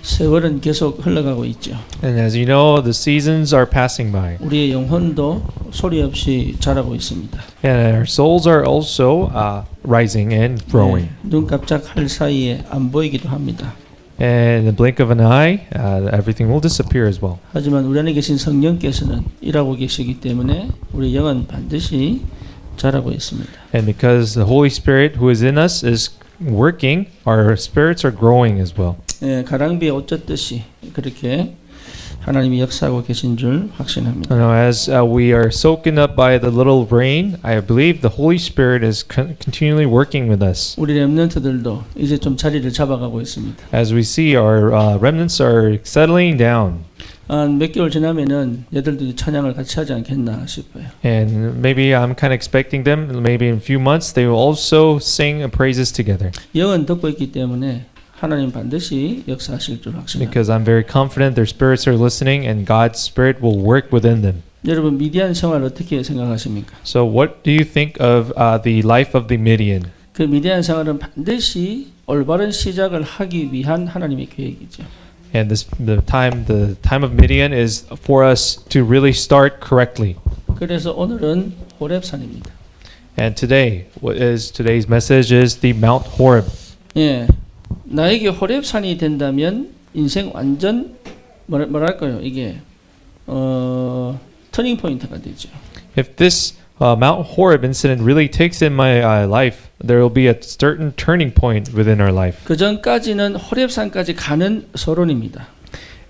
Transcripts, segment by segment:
세월은 계속 흘러가고 있죠. And as you know, the seasons are passing by. 우리의 영혼도 소리 없이 자라고 있습니다. And our souls are also rising and growing. 눈 깜짝할 사이에 안 보이기도 합니다. And in the blink of an eye, everything will disappear as well. 하지만 우리 안에 계신 성령께서는 일하고 계시기 때문에 우리 영은 반드시 자라고 있습니다. And because the Holy Spirit who is in us is working, our spirits are growing as well. 가랑비에 옷 젖듯이 그렇게 하나님이 역사하고 계신 줄 확신합니다. Now, as we are soaking up by the little rain, I believe the Holy Spirit is continually working with us. 우리 렘넌트들도 이제 좀 자리를 잡아가고 있습니다. As we see, our remnants are settling down. 몇 개월 지나면은 얘들도 찬양을 같이 하지 않겠나 싶어요. And maybe I'm kind of expecting them, maybe in a few months, they will also sing praises together. 영은 듣고 있기 때문에 하나님 반드시 역사하실 줄 확신합니다. Because I'm very confident their spirits are listening and God's Spirit will work within them. 여러분 미디안 생활 어떻게 생각하십니까? So what do you think of the life of the Midian? 그 미디안 생활은 반드시 올바른 시작을 하기 위한 하나님의 계획이죠. And the time of Midian is for us to really start correctly. 그래서 오늘은 호렙산입니다. And today, today's message is the Mount Horeb. 예, 나에게 호렙산이 된다면 인생 완전 뭐랄까요 이게 터닝 포인트가 되죠. If this Mount Horeb incident really takes in my life, there will be a certain turning point within our life. 그 전까지는 호렙산까지 가는 서론입니다.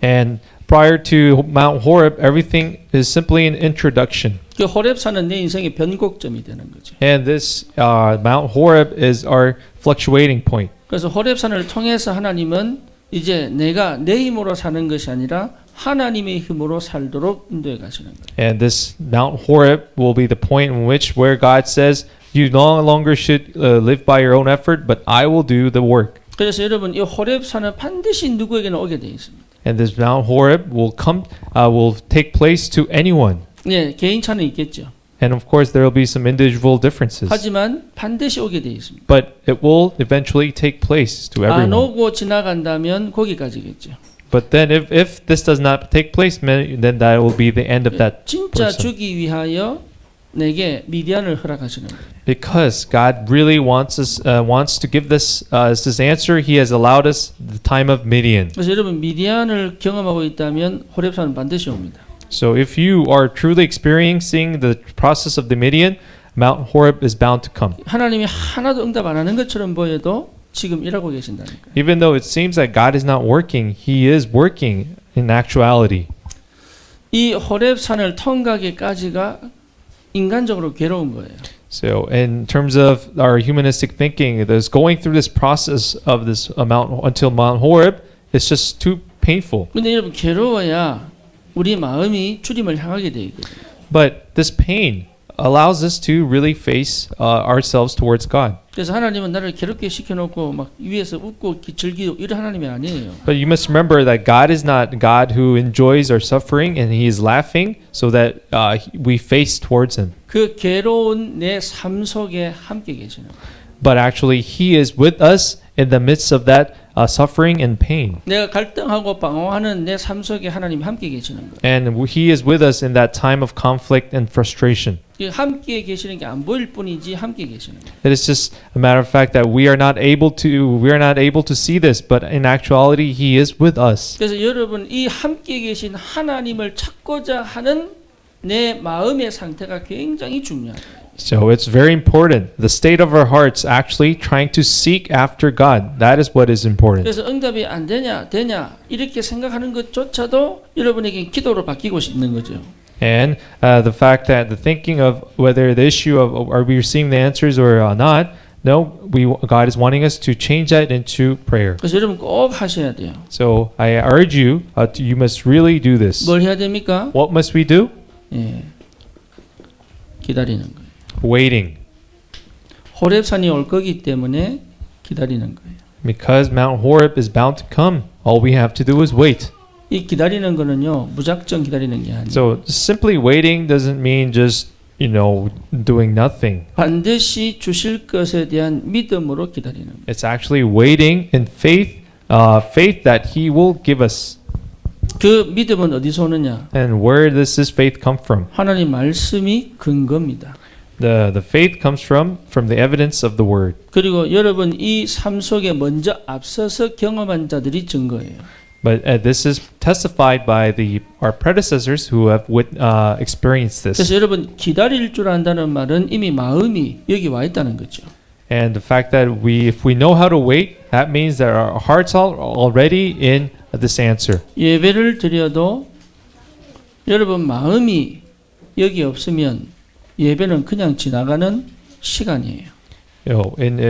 And prior to Mount Horeb, everything is simply an introduction. 그 호렙산은 내 인생의 변곡점이 되는 거죠. And this Mount Horeb is our fluctuating point. 그래서 호렙산을 통해서 하나님은 이제 내가 내 힘으로 사는 것이 아니라 하나님의 힘으로 살도록 인도해 가시는 거예요. And this Mount Horeb will be the point in which where God says, you no longer should live by your own effort, but I will do the work. 그래서 여러분 이 호렙산은 반드시 누구에게나 오게 되어 있습니다. And this Mount Horeb will take place to anyone. 네, 개인차는 있겠죠. And of course, there will be some individual differences. 하지만 반드시 오게 되어 있습니다. But it will eventually take place to 안 everyone. 오고 지나간다면 거기까지겠죠. But then if this does not take place, then that will be the end of that 진짜 person. 주기 위하여 내게 미디안을 허락하시는 거예요. Because God really wants to give this this answer, He has allowed us the time of Midian. 그래서 여러분 미디안을 경험하고 있다면 호렙산은 반드시 옵니다. So if you are truly experiencing the process of the Midian, Mount Horeb is bound to come. 하나님이 하나도 응답 안 하는 것처럼 보여도 지금 일하고 계신다니까요. Even though it seems that God is not working, He is working in actuality. 이 호렙산을 통과하기까지가 인간적으로 괴로운 거예요. So in terms of our humanistic thinking, there's going through this process of this amount until Mount Horeb, it's just too painful. 근데 여러분 괴로워야 우리 마음이 주님을 향하게 돼 있거든요. But this pain allows us to really face ourselves towards God. 그래서 하나님은 나를 괴롭게 시켜놓고 막 위에서 웃고 즐기고 이런 하나님이 아니에요. But you must remember that God is not God who enjoys our suffering and He is laughing so that we face towards Him. 그 괴로운 내 삶 속에 함께 계시는 거예요. But actually He is with us in the midst of that suffering and pain. 내가 갈등하고 방황하는 내 삶 속에 하나님이 함께 계시는 거예요. And He is with us in that time of conflict and frustration. 함께 계시는 게 안 보일 뿐이지 함께 계시는 거예요. It is just a matter of fact that we are not able to see this, but in actuality He is with us. 그래서 여러분 이 함께 계신 하나님을 찾고자 하는 내 마음의 상태가 굉장히 중요해요. So it's very important. The state of our hearts actually trying to seek after God. That is what is important. 그래서 응답이 안 되냐 이렇게 생각하는 것조차도 여러분에게 기도로 바뀌고 있는 거죠. And the fact that the thinking of whether the issue of are we receiving the answers or not, no, God is wanting us to change that into prayer. 그래서 여러분 꼭 하셔야 돼요. So I urge you, you must really do this. 뭘 해야 됩니까? What must we do? 예, 기다리는 거예요. Waiting. 호렙산이 올 거기 때문에 기다리는 거예요. Because Mount Horeb is bound to come, all we have to do is wait. 이 기다리는 거는요 무작정 기다리는 게 아니에요. So simply waiting doesn't mean just doing nothing. 반드시 주실 것에 대한 믿음으로 기다리는 거예요. It's actually waiting in faith faith that He will give us. 그 믿음은 어디서 오느냐? And where does this faith come from? 하나님 말씀이 근거입니다. The faith comes from the evidence of the Word. 그리고 여러분 이 삶 속에 먼저 앞서서 경험한 자들이 증거예요. But this is testified by our predecessors who have experienced this. 그래서 여러분 기다릴 줄 안다는 말은 이미 마음이 여기 와 있다는 거죠. And the fact that if we know how to wait, that means that our hearts are already in this answer. 예배를 드려도 여러분 마음이 여기 없으면 예배는 그냥 지나가는 시간이에요. And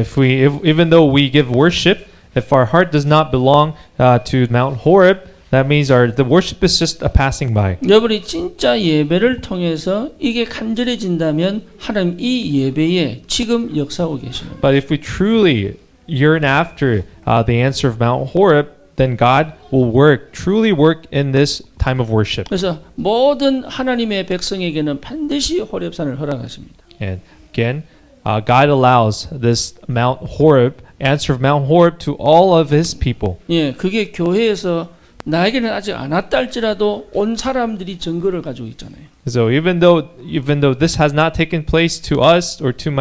even though we give worship, if our heart does not belong to Mount Horeb, that means the worship is just a passing by. 여러분이 진짜 예배를 통해서 이게 간절해진다면 하나님 이 예배에 지금 역사하고 계십니다. But if we truly yearn after the answer of Mount Horeb, then God will truly work in this time of worship. 그래서 모든 하나님의 백성에게는 반드시 호렙산을 허락하십니다. And again, God allows this Mount Horeb, answer of Mount Horeb to all of His people. 예, 그게 교회에서 나에게는 아직 안 왔다 할지라도 온 사람들이 증거를 가지고 있잖아요. So even though this has not taken place to us or to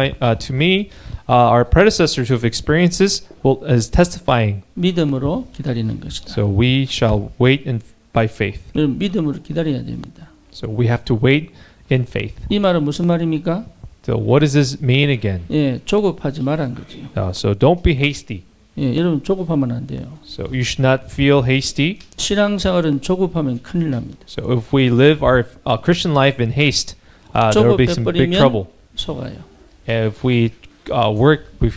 me, our predecessors who have experienced this is testifying. 믿음으로 기다리는 것이다. So we shall wait by faith. 여러분 믿음으로 기다려야 됩니다. So we have to wait in faith. 이 말은 무슨 말입니까? So what does this mean again? 예, 조급하지 말란 거지요. So don't be hasty. 예, 여러분 조급하면 안 돼요. So you should not feel hasty. 신앙생활은 조급하면 큰일 납니다. So if we live our Christian life in haste, there will be some big trouble. 속아요. And if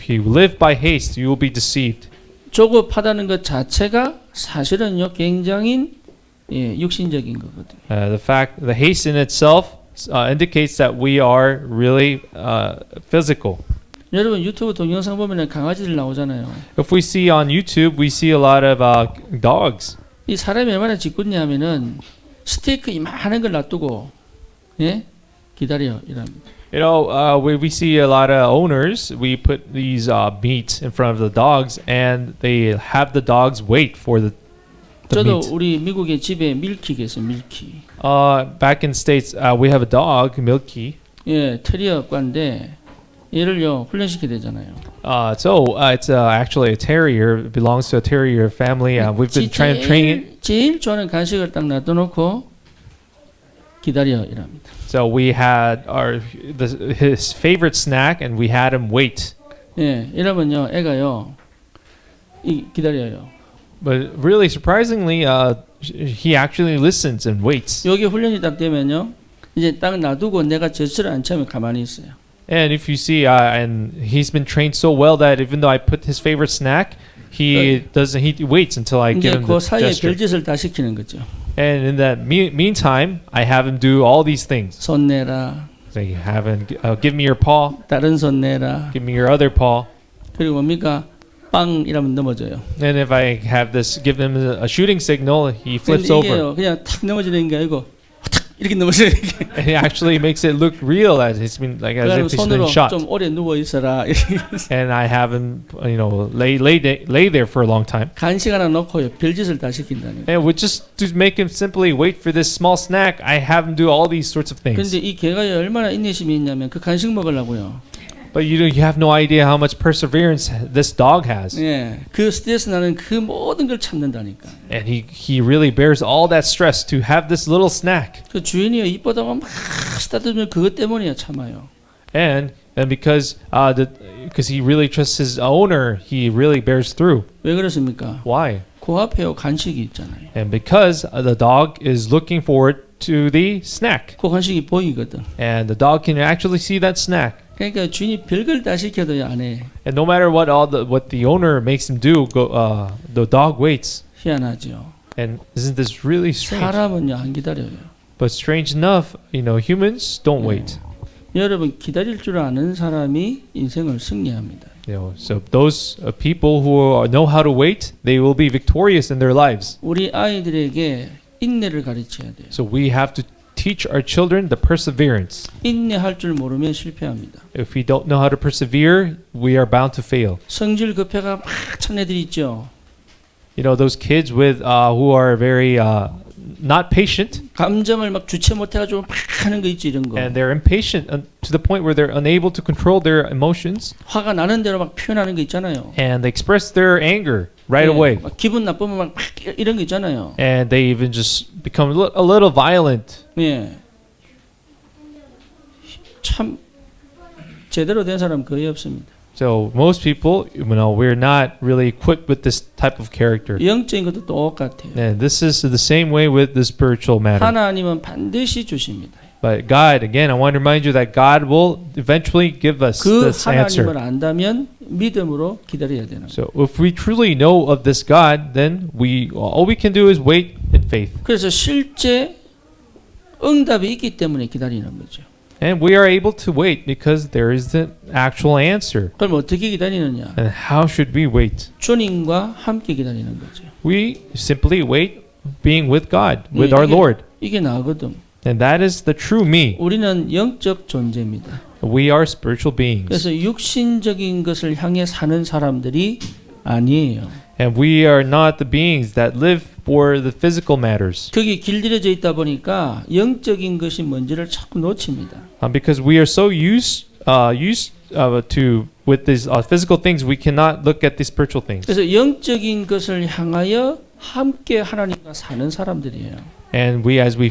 you live by haste, you will be deceived. 조급하다는 것 자체가 사실은요 굉장히 육신적인 거거든요. The haste in itself indicates that we are really physical. 여러분 유튜브 동영상 보면은 강아지들 나오잖아요. If we see on YouTube, we see a lot of dogs. 이 사람이 얼마나 짓궂냐 하면은 스테이크 이만한 걸 놔두고 예? 기다려 이랍니다. You know, we see a lot of owners, we put these meat in front of the dogs and they have the dogs wait for the 저도 meat. 우리 미국에 집에 밀키가 있어요. 밀키. Back in States, we have a dog, Milky. 예, 테리어과인데 얘를요 훈련시켜야 되잖아요. It's actually a terrier. It belongs to a terrier family. We've been trying to train it. 제일 좋아하는 간식을 딱 놔둬놓고 기다려 이랍니다. So we had his favorite snack, and we had him wait. 예, 이러면요, 애가요, 기다려요. But really surprisingly, he actually listens and waits. 여기 훈련이 딱 되면요, 이제 딱 놔두고 내가 젖을 안 차면 가만히 있어요. And if you see, and he's been trained so well that even though I put his favorite snack, he waits until I give 이제 him 그 the 사이에 gesture. 별짓을 다 시키는 거죠. And in that meantime, I have him do all these things. 손 내라. So you have him give me your paw, 다른 손 내라. give me your other paw. 그리고 뭡니까? 빵 이러면 넘어져요. And if I have give him a shooting signal, he flips 근데 over. 이게요, 그냥 탁 넘어지는 게 아니고 탁 이렇게 넘어져요. And it actually makes it look real as it's been like as 그래서 if he's been 손으로 shot. 좀 오래 누워 있어라. And I have him, lay there for a long time. 간식 하나 넣고요, 별짓을 다 시킨다는 거. And just to make him simply wait for this small snack, I have him do all these sorts of things. 근데 이 개가 얼마나 인내심이 있냐면 그 간식 먹으려고요. But you have no idea how much perseverance this dog has. 예, 그 스트레스 나는 그 모든 걸 참는다니까. And he really bears all that stress to have this little snack. 그 주인이요 이쁘다고 막 쓰다듬으면 그것 때문이야 참아요. And because he really trusts his owner, he really bears through. 왜 그렇습니까? Why? 코앞에요 간식이 있잖아요. And because the dog is looking forward to the snack. 그 간식이 보이거든. And the dog can actually see that snack. 그러니까 주인이 별걸 다 시켜도 안 해. And no matter what the owner makes him do, the dog waits. 희한하죠. And isn't this really strange? 사람은요 안 기다려요. But strange enough, humans don't wait. 여러분 기다릴 줄 아는 사람이 인생을 승리합니다. So those people who know how to wait, they will be victorious in their lives. 우리 아이들에게 인내를 가르쳐야 돼요. So we have to teach our children the perseverance. 인내할 줄 모르면 실패합니다. If we don't know how to persevere, we are bound to fail. 성질 급해가 막 찬 애들 있죠. You know, those kids with who are very not patient, 감정을 막 주체 못해가지고 막 하는 거 있지 이런 거. and they're impatient to the point where they're unable to control their emotions, 화가 나는 대로 막 표현하는 거 있잖아요. and they express their anger right 예, away, 막 기분 나쁘면 막 이런 거 있잖아요. and they even just become a little violent. 예. 참 제대로 된 사람 거의 없습니다. So most people, you know, we're not really equipped with this type of character. 영적인 것도 똑같아요. And this is the same way with the spiritual matter. 하나님은 반드시 주십니다. But God, again, I want to remind you that God will eventually give us 그 this answer. 하나님을 안다면 믿음으로 기다려야 되는 거예요. So if we truly know of this God, then all we can do is wait in faith. 그래서 실제 응답이 있기 때문에 기다리는 거죠. And we are able to wait because there is the actual answer. 그럼 어떻게 기다리느냐? And how should we wait? 주님과 함께 기다리는 거죠. We simply wait being with God, with 네, our Lord. 이게 나거든. And that is the true me. 우리는 영적 존재입니다. We are spiritual beings. 그래서 육신적인 것을 향해 사는 사람들이 아니에요. And we are not the beings that live for the physical matters. 거기 길들여져 있다 보니까 영적인 것이 뭔지를 자꾸 놓칩니다. Because we are so used to with these physical things, we cannot look at the spiritual things. 그래서 영적인 것을 향하여 함께 하나님과 사는 사람들이에요. And as we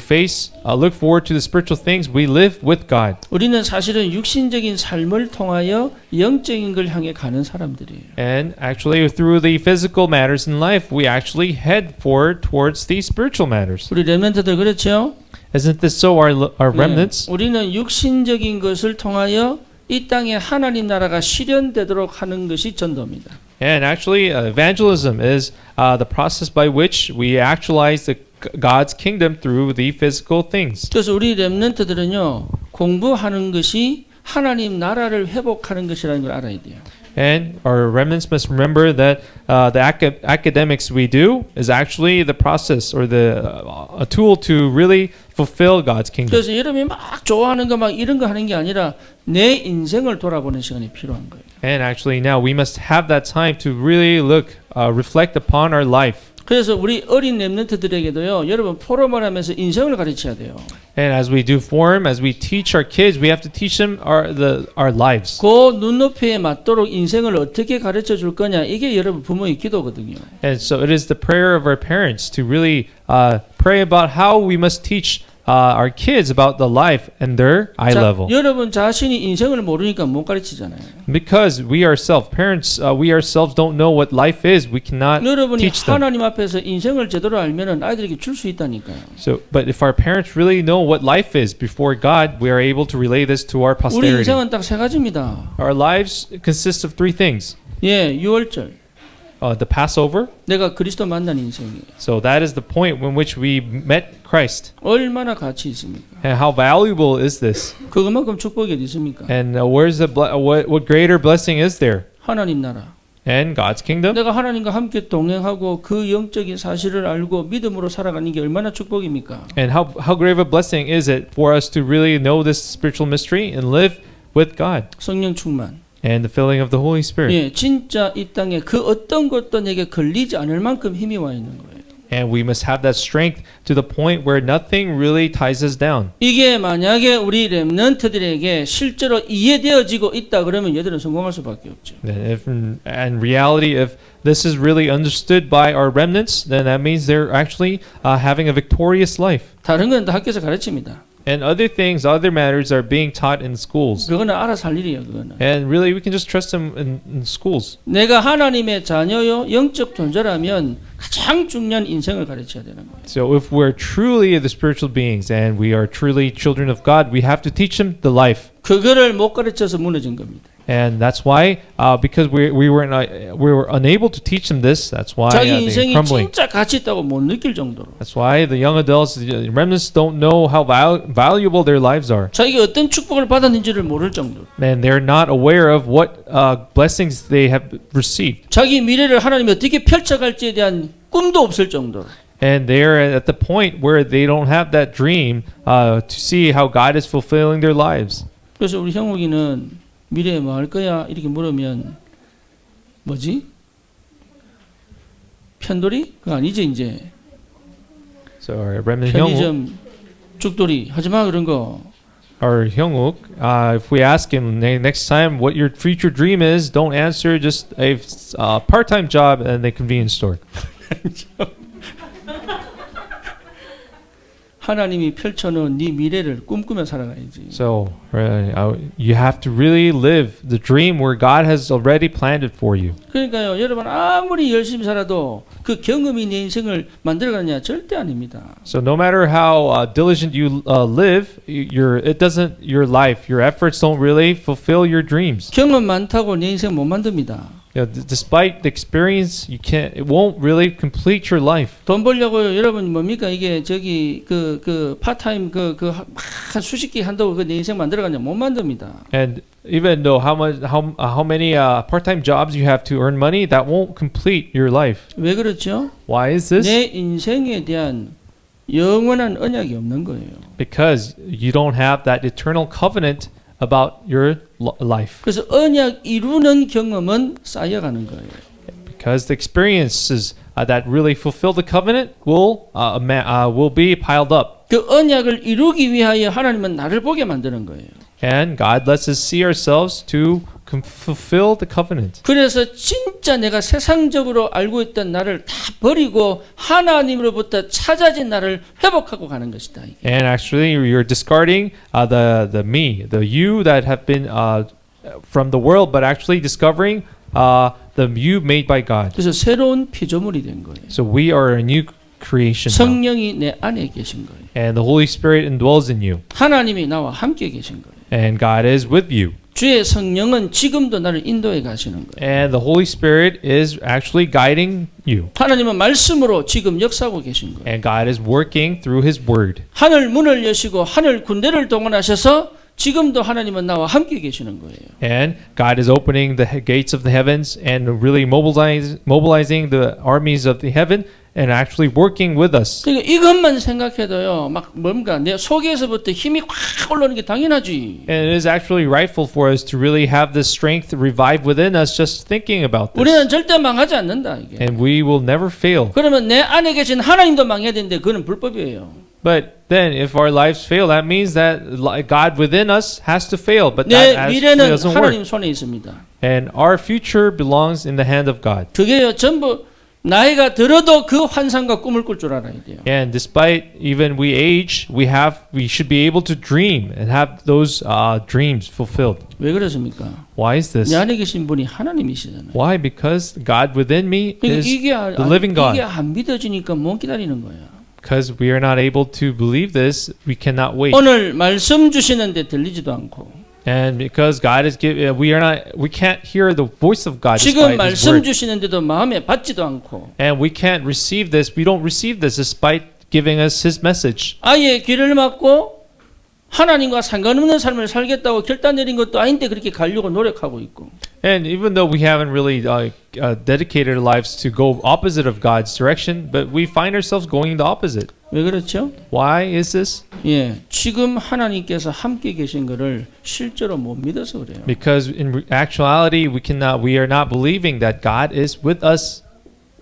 look forward to the spiritual things, we live with God. 우리는 사실은 육신적인 삶을 통하여 영적인 걸 향해 가는 사람들이에요. And actually, through the physical matters in life, we actually head forward towards these spiritual matters. 우리 렘넌트들 그렇죠? Isn't this so? Our remnants. 네, 우리는 육신적인 것을 통하여 이 땅에 하나님 나라가 실현되도록 하는 것이 전도입니다. And actually, evangelism is the process by which we actualize God's kingdom through the physical things. 그래서 우리 렘넌트들은요 공부하는 것이 하나님 나라를 회복하는 것이라는 걸 알아야 돼요. And our remnants must remember that the academics we do is actually the process or a tool to really fulfill God's kingdom. 그래서 여러분이 막 좋아하는 거 막 이런 거 하는 게 아니라 내 인생을 돌아보는 시간이 필요한 거예요. And actually now we must have that time to really reflect upon our life. 그래서 우리 어린 렘넌트들에게도요, 여러분 포럼을 하면서 인생을 가르쳐야 돼요. And as we do forum, as we teach our kids, we have to teach them our lives. 그 눈높이에 맞도록 인생을 어떻게 가르쳐 줄 거냐, 이게 여러분 부모의 기도거든요. And so it is the prayer of our parents to really pray about how we must teach our kids about the life and their eye level. 여러분 자신이 인생을 모르니까 못 가르치잖아요. Because we ourselves, parents, we ourselves don't know what life is, we cannot 여러분이 teach them. 하나님 앞에서 인생을 제대로 알면은 아이들에게 줄 수 있다니까요. So, but if our parents really know what life is before God, we are able to relay this to our 우리 posterity. 인생은 딱 세 가지입니다. Our lives consist of three things. 예, 유월절. The Passover. 내가 그리스도 만난 인생이에요. So that is the point in which we met Christ. 얼마나 가치 있습니까? And how valuable is this? 그것만큼 축복이 어디 있습니까? And where's what greater blessing is there? 하나님 나라. And God's kingdom. 내가 하나님과 함께 동행하고 그 영적인 사실을 알고 믿음으로 살아가는 게 얼마나 축복입니까? And how great of a blessing is it for us to really know this spiritual mystery and live with God 성령 충만. and the filling of the Holy Spirit. 예, 진짜 이 땅에 그 어떤 것도 내게 걸리지 않을 만큼 힘이 와 있는 거예요. And we must have that strength to the point where nothing really ties us down. 이게 만약에 우리 렘넌트들에게 실제로 이해되어지고 있다 그러면 얘들은 성공할 수밖에 없죠. Then if in reality, if this is really understood by our remnants, then that means they're actually having a victorious life. 다른 건 다 학교에서 가르칩니다. And other things, other matters are being taught in schools. 그거는 알아서 할 일이에요. 그거는. And really, we can just trust them in schools. 내가 하나님의 자녀요 영적 존재라면 가장 중요한 인생을 가르쳐야 되는 거예요. So if we're truly the spiritual beings and we are truly children of God, we have to teach them the life. 그거를 못 가르쳐서 무너진 겁니다. And that's why, because we were unable to teach them this, that's why 자기 they're 인생이 crumbling. 진짜 가치 있다고 못 느낄 정도로. That's why the young adults, the remnants, don't know how valuable their lives are. 자기가 어떤 축복을 받았는지를 모를 정도로. And they're not aware of what blessings they have received. 자기 미래를 하나님이 어떻게 펼쳐갈지에 대한 꿈도 없을 정도로. And they're at the point where they don't have that dream to see how God is fulfilling their lives. 그래서 우리 형욱이는 미래에 뭐 할 거야? 이렇게 물으면 뭐지? 편돌이? 그거 아니지 이제. So our remnant Hyunguk, 편의점 죽돌이 하지마 그런 거. our Hyunguk, if we ask him next time what your future dream is, don't answer just a part-time job in the convenience store. 하나님이 펼쳐놓은 네 미래를 꿈꾸며 살아가야지. So you have to really live the dream where God has already planned it for you. 그러니까요, 여러분 아무리 열심히 살아도 그 경험이 내 인생을 만들어가느냐 절대 아닙니다. So no matter how diligent you live, your life, your efforts don't really fulfill your dreams. 경험 많다고 내 인생 못 만듭니다. You know, despite the experience, it won't really complete your life. 돈 벌려고 여러분 뭡니까 이게 저기 그 파타임 한 수십 개 한다고 그 내 인생 만들어가냐 못 만듭니다. And even though how many part-time jobs you have to earn money, that won't complete your life. 왜 그렇죠? Why is this? 내 인생에 대한 영원한 언약이 없는 거예요. Because you don't have that eternal covenant about your life. 그래서 언약 이루는 경험은 쌓여가는 거예요. Because the experiences that really fulfill the covenant will be piled up. 그 언약을 이루기 위하여 하나님은 나를 보게 만드는 거예요. And God lets us see ourselves to fulfill the covenant. 그래서 진짜 내가 세상적으로 알고 있던 나를 다 버리고 하나님으로부터 찾아진 나를 회복하고 가는 것이다. And actually, you're discarding the me, the you that have been from the world, but actually discovering the you made by God. 그래서 새로운 피조물이 된 거예요. So we are a new creation now. 성령이 내 안에 계신 거예요. And the Holy Spirit indwells in you. 하나님이 나와 함께 계신 거예요. And God is with you. 주의 성령은 지금도 나를 인도해 가시는 거예요. And the Holy Spirit is actually guiding you. 하나님은 말씀으로 지금 역사하고 계신 거예요. And God is working through His Word. 하늘 문을 여시고 하늘 군대를 동원하셔서 지금도 하나님은 나와 함께 계시는 거예요. And God is opening the gates of the heavens and really mobilizing the armies of the heaven and actually working with us. 그러니까 이것만 생각해도요, 막 뭔가 내 속에서부터 힘이 확 올라오는 게 당연하지. And it is actually rightful for us to really have this strength revive within us just thinking about this. 우리는 절대 망하지 않는다 이게. And we will never fail. 그러면 내 안에 계신 하나님도 망해야 되는데 그거는 불법이에요. But then, if our lives fail, that means that God within us has to fail. But 내 that actually 미래는 doesn't 하나님 work. 손에 있습니다. And our future belongs in the hand of God. 그게요 전부 나이가 들어도 그 환상과 꿈을 꿀 줄 알아야 돼요. And despite even we age, we should be able to dream and have those dreams fulfilled. 왜 그렇습니까? Why is this? 내 안에 계신 분이 하나님이시잖아요. Why? Because God within me 그러니까 is 이게 the living God. 이게 안 믿어지니까 못 기다리는 거예요. Because we are not able to believe this, we cannot wait. 오늘 말씀 주시는데 들리지도 않고 And because God is giving, we can't hear the voice of God 지금 despite His 말씀 word. 주시는데도 마음에 받지도 않고 And we can't receive this. We don't receive this despite giving us His message. 아예 귀를 막고 하나님과 상관없는 삶을 살겠다고 결단 내린 것도 아닌데 그렇게 가려고 노력하고 있고 And even though we haven't really dedicated our lives to go opposite of God's direction, but we find ourselves going the opposite. 왜 그렇죠? Why is this? 예, 지금 하나님께서 함께 계신 것을 실제로 못 믿어서 그래요. Because in actuality, we are not believing that God is with us.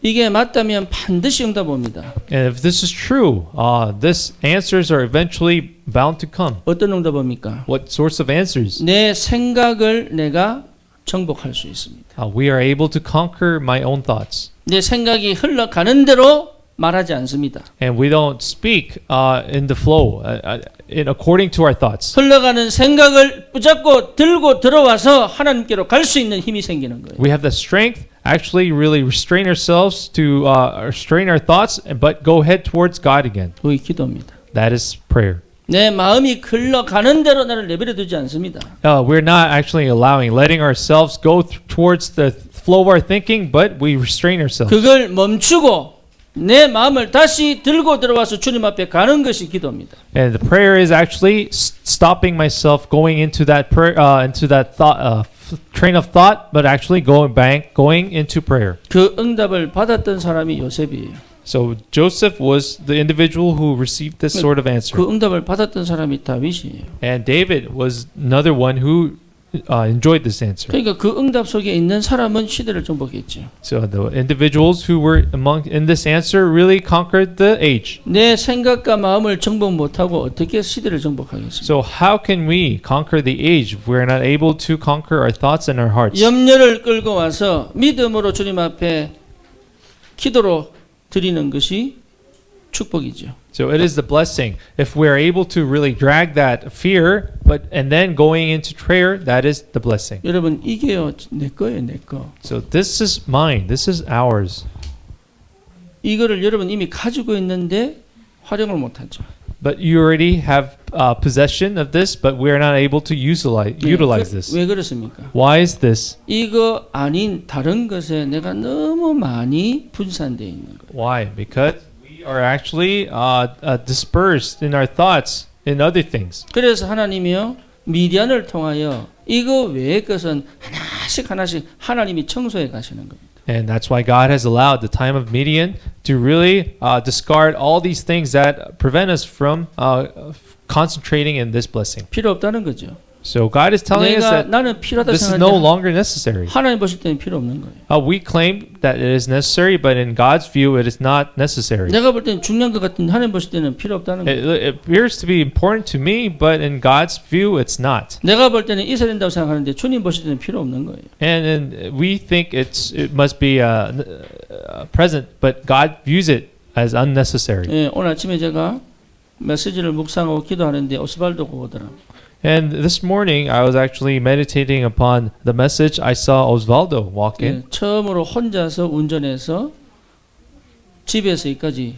이게 맞다면 반드시 응답 옵니다. And if this is true, these answers are eventually bound to come. 어떤 응답 옵니까? What sorts of answers? 내 생각을 내가 정복할 수 있습니다. We are able to conquer my own thoughts. 내 생각이 흘러가는 대로 말하지 않습니다. And we don't speak in the flow, according to our thoughts. 흘러가는 생각을 붙잡고 들고 들어와서 하나님께로 갈 수 있는 힘이 생기는 거예요. We have the strength, actually really restrain ourselves to restrain our thoughts, but go head towards God again. 그게 기도입니다. That is prayer. 내 마음이 흘러가는 대로 나를 내버려 두지 않습니다. We're not actually letting ourselves go towards the flow of our thinking, but we restrain ourselves. 그걸 멈추고 내 마음을 다시 들고 들어와서 주님 앞에 가는 것이 기도입니다. And the prayer is actually stopping myself going into that prayer, into that thought, train of thought, but actually going into prayer. 그 응답을 받았던 사람이 요셉이에요. So Joseph was the individual who received this sort of answer. 그 응답을 받았던 사람이 다윗이에요. And David was another one who enjoyed this answer. 그러니까 그 응답 속에 있는 사람은 시대를 정복했죠. So the individuals who were in this answer really conquered the age. 내 생각과 마음을 정복 못하고 어떻게 시대를 정복하겠습니까? So how can we conquer the age if we're not able to conquer our thoughts and our hearts? 염려를 끌고 와서 믿음으로 주님 앞에 기도로 드리는 것이 축복이죠. So it is the blessing. If we're able to really drag that fear, and then going into prayer, that is the blessing. 여러분 이게요 내 거예요 내 거. So this is mine. This is ours. 이거를 여러분 이미 가지고 있는데 활용을 못하죠. But you already have possession of this, but we're not able to utilize this. 왜 그렇습니까? Why is this? 이거 아닌 다른 것에 내가 너무 많이 분산되어 있는 거예요. Why? Because we are actually dispersed in our thoughts in other things. 그래서 하나님이요 미디안을 통하여 이거 외의 것은 하나씩 하나님이 청소해 가시는 겁니다. And that's why God has allowed the time of Midian to really discard all these things that prevent us from concentrating in this blessing. 필요 없다는 거죠. So God is telling us 내가 that 나는 필요하다 this is no 생각하는데 longer necessary. 하나님 보실 때는 필요 없는 거예요. We claim that it is necessary, but in God's view, it is not necessary. 내가 볼 때는 중요한 것 같은데 하나님 보실 때는 필요 없다는 거예요. It appears to be important to me, but in God's view, it's not. 내가 볼 때는 있어야 된다고 생각하는데 주님 보실 때는 필요 없는 거예요. And we think it must be present, but God views it as unnecessary. 예, 오늘 아침에 제가 메시지를 묵상하고 기도하는데 오스발도가 오더라고요. And this morning, I was actually meditating upon the message. I saw Osvaldo walk in. 예, 처음으로 혼자서 운전해서 집에서 여기까지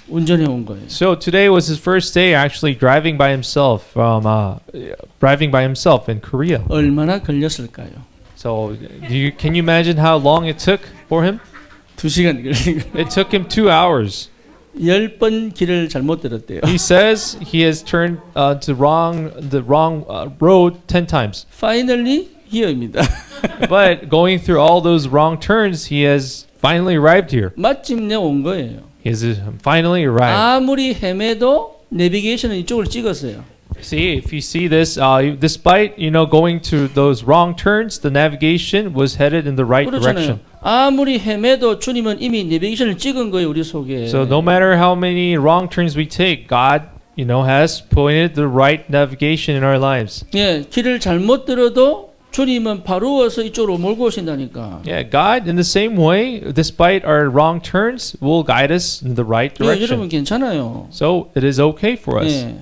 운전해 온 거예요. So today was his first day actually driving by himself in Korea. 얼마나 걸렸을까요? So can you imagine how long it took for him? 2시간 걸린 거. It took him 2 hours. 10번 길을 잘못 들었대요. He says he has turned to the wrong road 10 times. Finally here입니다. But going through all those wrong turns, he has finally arrived here. 마침내 온 거예요. He has finally arrived. 아무리 헤매도 내비게이션은 이쪽을 찍었어요. See, if you see this, despite going to those wrong turns, the navigation was headed in the right direction. 그렇잖아요. 아무리 헤매도 주님은 이미 내비게이션을 찍은 거예요 우리 속에. So no matter how many wrong turns we take, God, has pointed the right navigation in our lives. 예, 길을 잘못 들어도 주님은 바로워서 이쪽으로 몰고 오신다니까. Yeah, God, in the same way, despite our wrong turns, will guide us in the right 예, 여러분 direction. 괜찮아요. So it is okay for us. 예.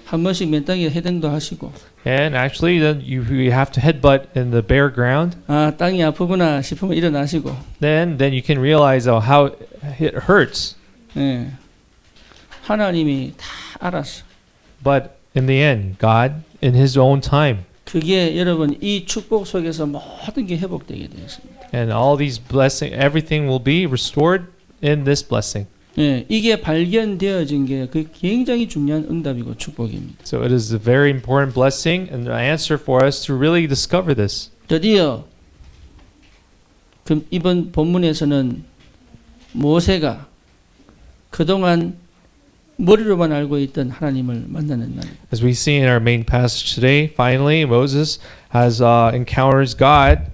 한 번씩 맨땅에 헤딩도 하시고. And actually, then you have to headbutt in the bare ground. 아, 땅이 아프구나 싶으면 일어나시고. Then you can realize how it hurts. 예. 하나님이 다 알았어. But in the end, God, in His own time, 그게 여러분 이 축복 속에서 모든 게 회복되게 되었습니다. and all these blessings, everything will be restored in this blessing. 예, 이게 발견되어진 게 그 굉장히 중요한 응답이고 축복입니다. So it is a very important blessing and an answer for us to really discover this. 드디어 이번 본문에서는 모세가 그동안 머리로만 알고 있던 하나님을 만나는 날. As we see in our main passage today, finally Moses has encounters God.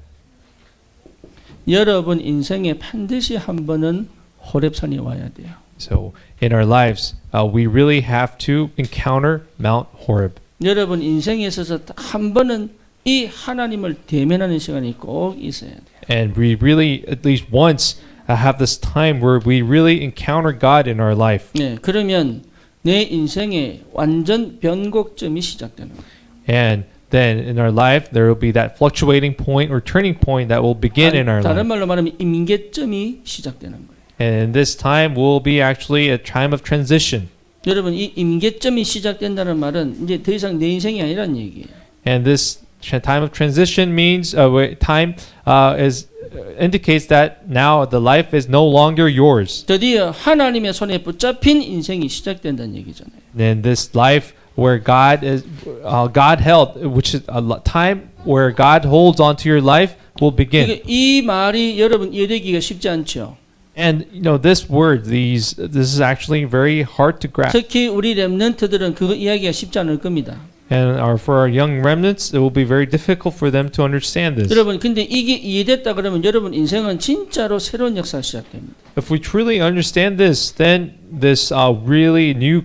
여러분 인생에 반드시 한 번은 호렙산이 와야 돼요. So in our lives, we really have to encounter Mount Horeb. 여러분 인생에 있어서 한 번은 이 하나님을 대면하는 시간이 꼭 있어야 돼요. And we really, at least once, have this time where we really encounter God in our life. 네, 그러면 내 인생에 완전 변곡점이 시작되는 거예요. And then in our life, there will be that fluctuating point or turning point that will begin in our 다른 life. 말로 말하면 임계점이 시작되는 거예요. And this time will be actually a time of transition. 여러분 이 임계점이 시작된다는 말은 이제 더 이상 내 인생이 아니란 얘기예요. And this time of transition means indicates that now the life is no longer yours. 드디어 하나님의 손에 붙잡힌 인생이 시작된다는 얘기잖아요. And this life where God held, which is a time where God holds onto your life, will begin. 이 말이 여러분 이해되기가 쉽지 않죠. And this word, this is actually very hard to grasp. 특히 우리 렘넌트들은 그거 이야기가 쉽지 않을 겁니다. And for our young remnants, it will be very difficult for them to understand this. 여러분 근데 이게 이해됐다 그러면 여러분 인생은 진짜로 새로운 역사가 시작됩니다. If we truly understand this, then this really new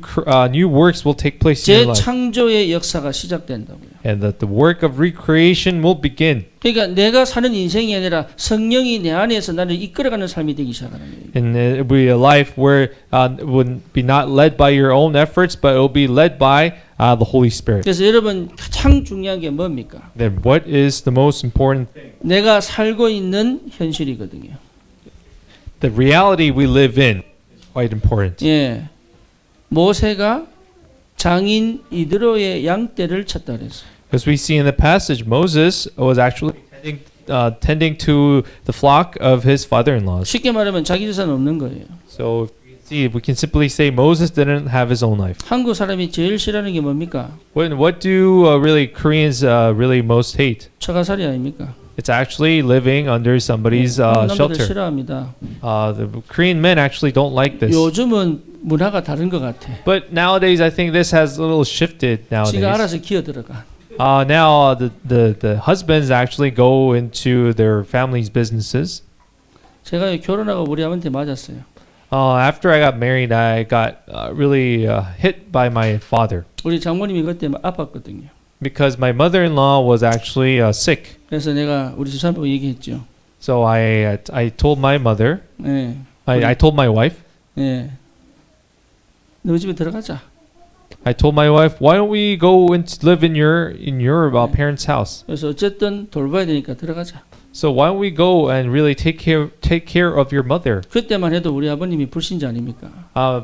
works will take place in your life, 재창조의 역사가 시작된다고요. and that the work of recreation will begin. 그러니까 내가 사는 인생이 아니라 성령이 내 안에서 나를 이끌어가는 삶이 되기 시작하는 거예요. And it will be a life where it would be not led by your own efforts, but it will be led by the Holy Spirit. 그래서 여러분 가장 중요한 게 뭡니까? Then what is the most important thing? 내가 살고 있는 현실이거든요. The reality we live in is quite important. 예, 모세가 장인 이드로의 양떼를 쳤다 그랬어요. As we see in the passage, Moses was actually tending to the flock of his father-in-laws. 쉽게 말하면 자기 재산 없는 거예요. So we can simply say Moses didn't have his own life. 한국 사람이 제일 싫어하는 게 뭡니까? What do really Koreans really most hate? 처가살이 아닙니까? It's actually living under somebody's 남자들 shelter. 싫어합니다. The Korean men actually don't like this. 요즘은 문화가 다른 것 같아. But nowadays, I think this has a little shifted 지가 nowadays. 알아서 기어 들어가. Now the husbands actually go into their families' businesses. 제가 결혼하고 우리 아버한테 맞았어요. After I got married, I got really hit by my father 우리 장모님이 그때 아팠거든요. because my mother-in-law was actually sick. 그래서 내가 우리 집사람하고 얘기했죠. So I told my mother, 예, I told my wife, 예. 너 집에 들어가자. I told my wife, why don't we go and live in your parents' house? 그래서 어쨌든 돌봐야 되니까 들어가자. So why don't we go and really take care of your mother? 그때만 해도 우리 아버님이 불신자 아닙니까?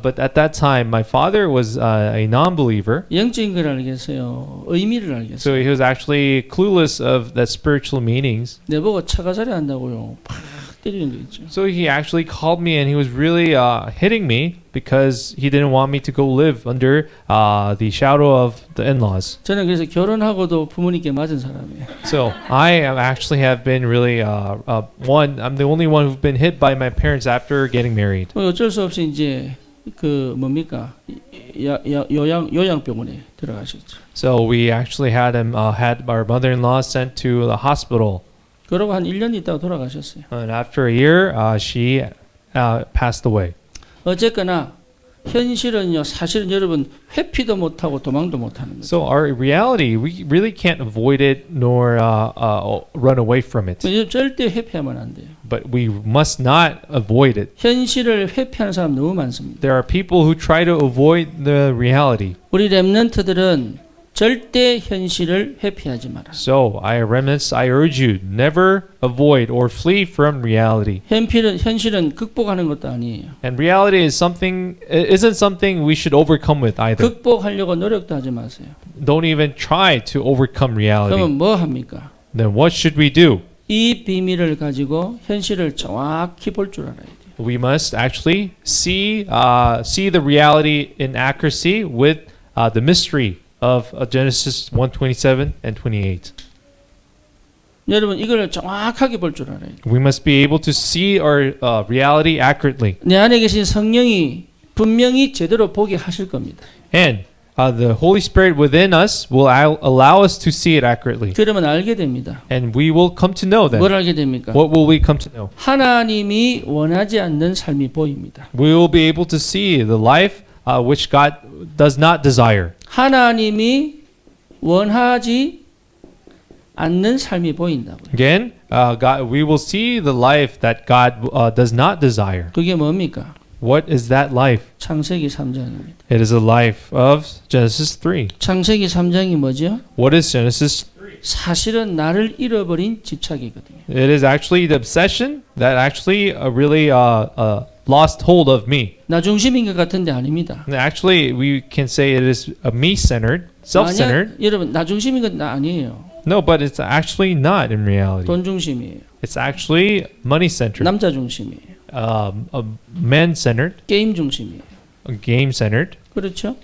But at that time, my father was a non-believer, 영적인 걸 알겠어요. 의미를 so 알겠어요. he was actually clueless of the spiritual meanings. 내보고 처가살이 한다고요. 팍 때리는 거 있죠. So he actually called me and he was really hitting me because he didn't want me to go live under the shadow of the in-laws. 저는 그래서 결혼하고도 부모님께 맞은 사람이에요. So I actually have been really I'm the only one who've been hit by my parents after getting married. 어쩔 수 없이 이제 그 뭡니까 요양병원에 들어가셨죠. So we actually had our mother-in-law sent to the hospital. 그러고 한 1년 있다가 돌아가셨어요. And after a year, she passed away. 어쨌거나 현실은요, 사실은 여러분 회피도 못하고 도망도 못하는 거죠. So our reality, we really can't avoid it nor run away from it. 절대 회피하면 안 돼요. But we must not avoid it. 현실을 회피하는 사람 너무 많습니다. There are people who try to avoid the reality. 우리 렘넌트들은 절대 현실을 회피하지 마라. So, remnants, I urge you, never avoid or flee from reality. 현실은 극복하는 것도 아니에요. And reality isn't something we should overcome with either. 극복하려고 노력도 하지 마세요. Don't even try to overcome reality. 그러면 뭐 합니까? Then what should we do? 이 비밀을 가지고 현실을 정확히 볼 줄 알아야 돼요. We must actually see the reality in accuracy with the mystery of Genesis 1:27 and 28. 여러분 이걸 정확하게 볼 줄 알아야 돼요. We must be able to see our reality accurately. 내 안에 계신 성령이 분명히 제대로 보게 하실 겁니다. And the Holy Spirit within us will allow us to see it accurately. 그러면 알게 됩니다. And we will come to know that. 뭘 알게 됩니까? What will we come to know? 하나님이 원하지 않는 삶이 보입니다. We will be able to see the life which God does not desire. 하나님이 원하지 않는 삶이 보인다고요. Again, we will see the life that God does not desire. 그게 뭡니까? What is that life? 창세기 3장입니다. It is a life of Genesis 3. 창세기 3장이 뭐죠? What is Genesis 3? 사실은 나를 잃어버린 집착이거든요. It is actually the obsession that actually really lost hold of me. 나 중심인 것 같은데 아닙니다. And actually, we can say it is me-centered, self-centered. 여러분 나 중심인 건 아니에요. No, but it's actually not in reality. 돈 중심이에요. It's actually money-centered, 남자 중심이에요. man-centered, 게임 중심이에요. game-centered. 그렇죠?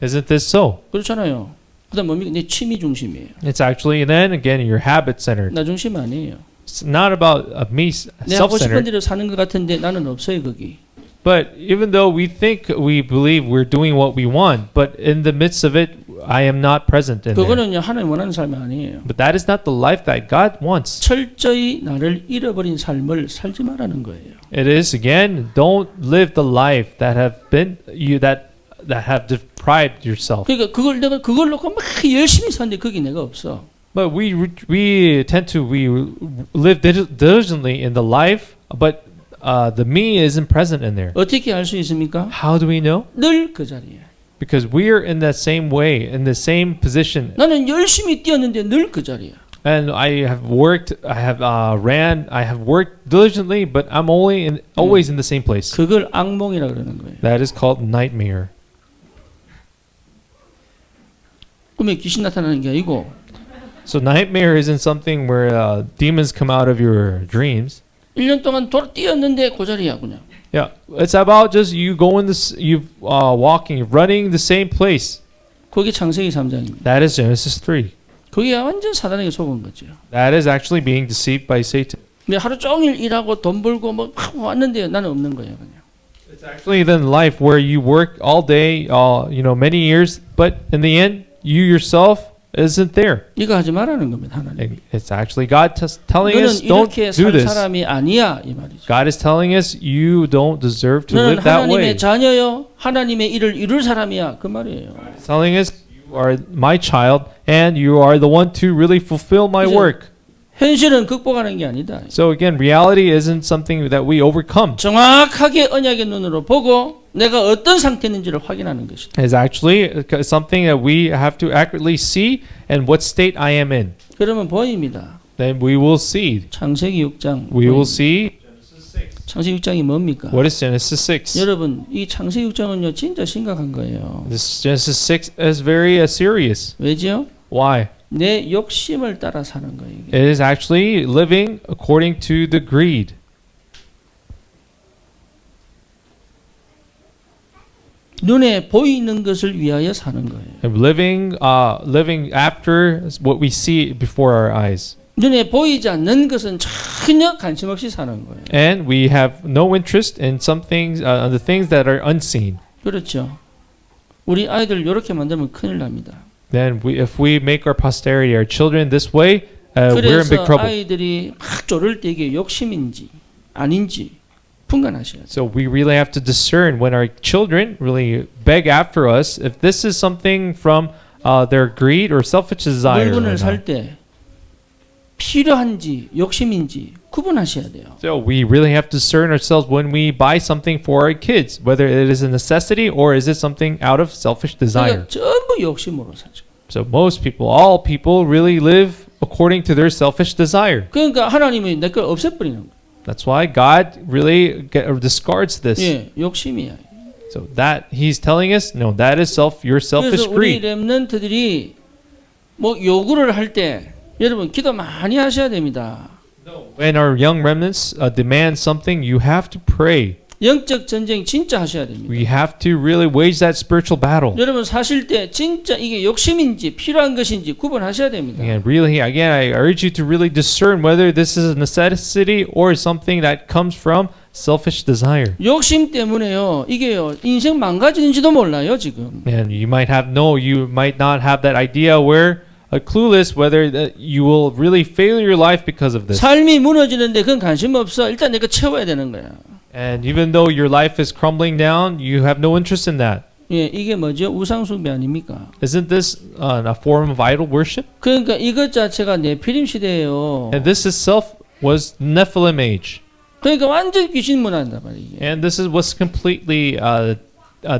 Isn't this so? 그렇잖아요. 그다음 뭡니까? 내 취미 중심이에요. It's actually then again you're habit-centered. 나 중심 아니에요. It's not about me 내 하고 싶은 self-centered. 대로 사는 것 같은데 나는 없어요 거기. But even though we believe we're doing what we want, but in the midst of it, I am not present in there. 그거는요 하나님 원하는 삶이 아니에요. But that is not the life that God wants. 철저히 나를 잃어버린 삶을 살지 말라는 거예요. It is again, don't live the life that have been you that have deprived yourself. 그러니까 내가 그걸 놓고 막 열심히 사는데 그게 내가 없어. But we tend to live diligently in the life, but the me isn't present in there. 어떻게 알 수 있습니까? How do we know? 늘 그 자리에. Because we are in that same way, in the same position. 나는 열심히 뛰었는데 늘 그 자리야. And I have worked, I have ran, I have worked diligently, but I'm always in the same place. 그걸 악몽이라 그러는 거예요. That is called nightmare. 꿈에 귀신 나타나는 게 아니고 So nightmare isn't something where demons come out of your dreams. 1년 동안 뛰었는데 그 자리야 그냥. Yeah, it's about just you going walking, running the same place. 그게 창세기 3장입니다. That is Genesis 3. 그게 완전 사단에게 속은 거죠. That is actually being deceived by Satan. 근데 하루 종일 일하고 돈 벌고 뭐 왔는데 나는 없는 거예요 그냥. It's actually then life where you work all day, many years, but in the end, you yourself isn't there. 이거 하지 말라는 겁니다 하나님. And it's actually God telling 너는 us don't 이렇게 do 살 this. 사람이 아니야 이 말이죠. God is telling us you don't deserve to 너는 live that way. 하나님의 자녀요, 하나님의 일을 이룰 사람이야 그 말이에요. He's telling us you are my child and you are the one to really fulfill my 그죠? work. 현실은 극복하는 게 아니다. So again, reality isn't something that we overcome. 정확하게 언약의 눈으로 보고 내가 어떤 상태인지를 확인하는 것이다. It's actually something that we have to accurately see and what state I am in. 그러면 보입니다. Then we will see. 창세기 6장. We will see. 창세기 6장이 뭡니까? What is Genesis 6? 여러분, 이 창세기 6장은요 진짜 심각한 거예요. This Genesis 6 is very serious. 왜죠? Why? 내 욕심을 따라 사는 거예요. 이게. It is actually living according to the greed. 눈에 보이는 것을 위하여 사는 거예요. And living after what we see before our eyes. 눈에 보이지 않는 것은 전혀 관심 없이 사는 거예요. And we have no interest in some things, the things that are unseen. 그렇죠. 우리 아이들 이렇게 만들면 큰일 납니다. Then if we make our posterity, our children this way, we're in big 그래서 trouble. 아이들이 막 쪼를 때 이게 욕심인지 아닌지 분간하셔야 돼요. So we really have to discern when our children really beg after us if this is something from their greed or selfish desire. or 물건을 not. 살 때 필요한지 욕심인지 구분하셔야 돼요. So we really have to discern ourselves when we buy something for our kids, whether it is a necessity or is it something out of selfish desire. 그러니까 전부 욕심으로 사죠. So all people really live according to their selfish desire. 그러니까 하나님이 내 걸 없애버리는 거예요. That's why God really discards this. 예, 욕심이야. So that He's telling us, no, that is your selfish 그래서 우리 greed. 렘넌트들이 뭐 요구를 할 때 여러분 기도 많이 하셔야 됩니다. When our young remnants demand something, you have to pray. 영적 전쟁 진짜 하셔야 됩니다. We have to really wage that spiritual battle. 여러분 사실 때 진짜 이게 욕심인지 필요한 것인지 구분하셔야 됩니다. And really, again, I urge you to really discern whether this is a necessity or something that comes from selfish desire. 욕심 때문에요. 이게요. 인생 망가지는지도 몰라요, 지금. And you might not have that idea where clueless whether that you will really fail your life because of this. 삶이 무너지는데 그건 관심 없어. 일단 내가 채워야 되는 거야. And even though your life is crumbling down, you have no interest in that. 예, 이게 뭐죠? 우상 숭배 아닙니까? Isn't this a form of idol worship? 그러니까 이것 자체가 네피림 시대예요. And this itself was Nephilim age. 그러니까 완전 귀신 문화다 말이에요. And this was completely a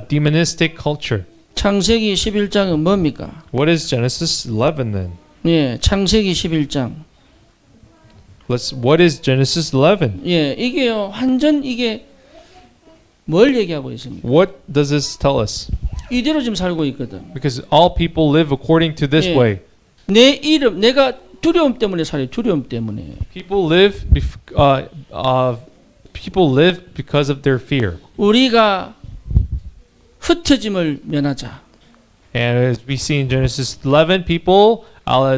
demonistic culture. 창세기 11장은 뭡니까? What is Genesis 11 then? 예, 창세기 11장. What is Genesis 11? 예, 이게요. 완전 이게 뭘 얘기하고 있습니까? What does this tell us? 이대로 지금 살고 있거든. Because all people live according to this Yeah. way. 내 이름, 내가 두려움 때문에 살아요. 두려움 때문에. People live because of their fear. 우리가 흩어짐을 면하자. And as we see in Genesis 11, people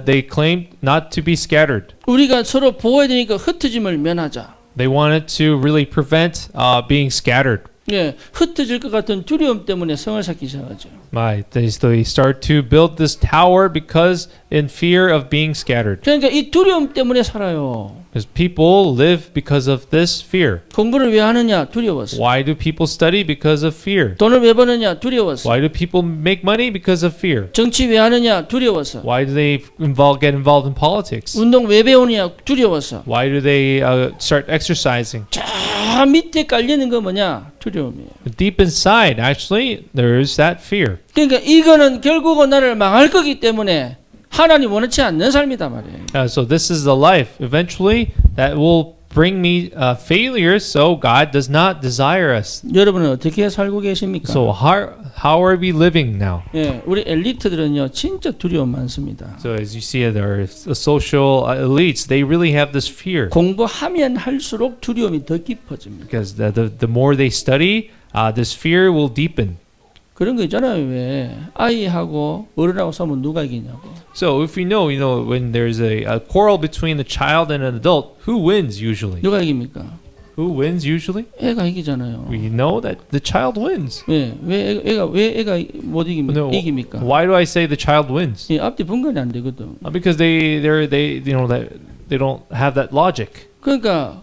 they claimed not to be scattered. 우리가 서로 보호해야 되니까 흩어짐을 면하자. They wanted to really prevent being scattered. 예, 흩어질 것 같은 두려움 때문에 성을 쌓기 시작하죠. Right. They start to build this tower because in fear of being scattered. 그러니까 이 두려움 때문에 살아요. Because people live because of this fear. 공부를 왜 하느냐? 두려워서. Why do people study? Because of fear. 돈을 왜 버느냐? 두려워서. Why do people make money? Because of fear. 정치 왜 하느냐? 두려워서. Why do they get involved in politics? 운동 왜 배우느냐? 두려워서. Why do they start exercising? 저 밑에 깔리는 거 뭐냐? 두려움이에요. Deep inside, actually, there is that fear. 그러니까 이거는 결국은 나를 망할 거기 때문에 하나님 원치 않는 삶이다 말이에요. So this is the life. Eventually, that will bring me failure. So God does not desire us. 여러분은 어떻게 살고 계십니까? So how are we living now? 예, 우리 엘리트들은요 진짜 두려움 많습니다. So as you see, there are social elites. They really have this fear 공부하면 할수록 두려움이 더 깊어집니다. because the more they study, this fear will deepen. 그런 거 있잖아요. 왜 아이하고 어른하고 싸우면 누가 이기냐고. So if we know, when there's a quarrel between the child and an adult, who wins usually? 누가 이깁니까? Who wins usually? 애가 이기잖아요. We know that the child wins. 예, 왜 애가 못 이깁니까? No, 이깁니까? why do I say the child wins? 예, 앞뒤 분간이 안 되거든. Because they don't have that logic. 그러니까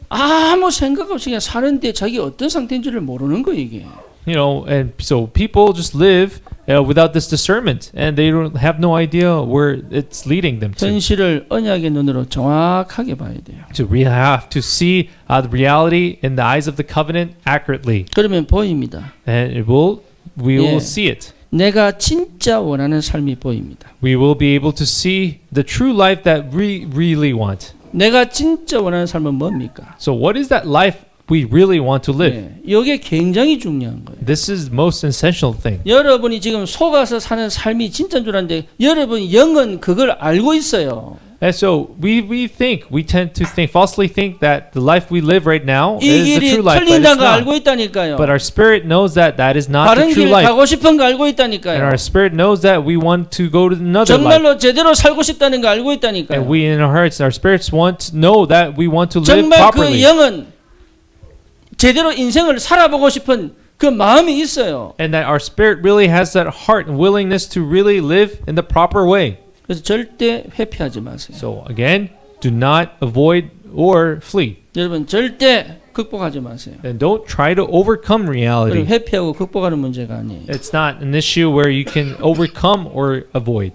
아무 생각 없이 그냥 사는데 자기 어떤 상태인지를 모르는 거 이게. And so people just live without this discernment, and they don't have no idea where it's leading them to. 현실을 언약의 눈으로 정확하게 봐야 돼요. To really have to see the reality in the eyes of the covenant accurately, 그러면 보입니다. and we Yeah. will see it. 내가 진짜 원하는 삶이 보입니다. We will be able to see the true life that we really want. 내가 진짜 원하는 삶은 뭡니까? So what is that life we really want to live? 예, 이게 굉장히 중요한 거예요. This is the most essential thing. 여러분이 지금 속아서 사는 삶이 진짜인 줄 아는데 여러분 영은 그걸 알고 있어요. And so we tend to falsely think that the life we live right now 이 is the 길이 true life, but 틀린다는 it's 거 알고 not. 있다니까요. But our spirit knows that is not 다른 the true 길 life. 가고 싶은 거 알고 And 있다니까요. our spirit knows that we want to go to another life. 정말로 제대로 살고 싶다는 거 알고 있다니까요. And we in our hearts, our spirits want to know that we want to live 정말 그 properly. 영은 제대로 인생을 살아보고 싶은 그 마음이 있어요. And that our spirit really has that heart and willingness to really live in the proper way. 그래서 절대 회피하지 마세요. So again, do not avoid or flee. 여러분 절대 극복하지 마세요. And don't try to overcome 그럼 reality. 회피하고 극복하는 문제가 아니에요. It's not an issue where you can overcome or avoid.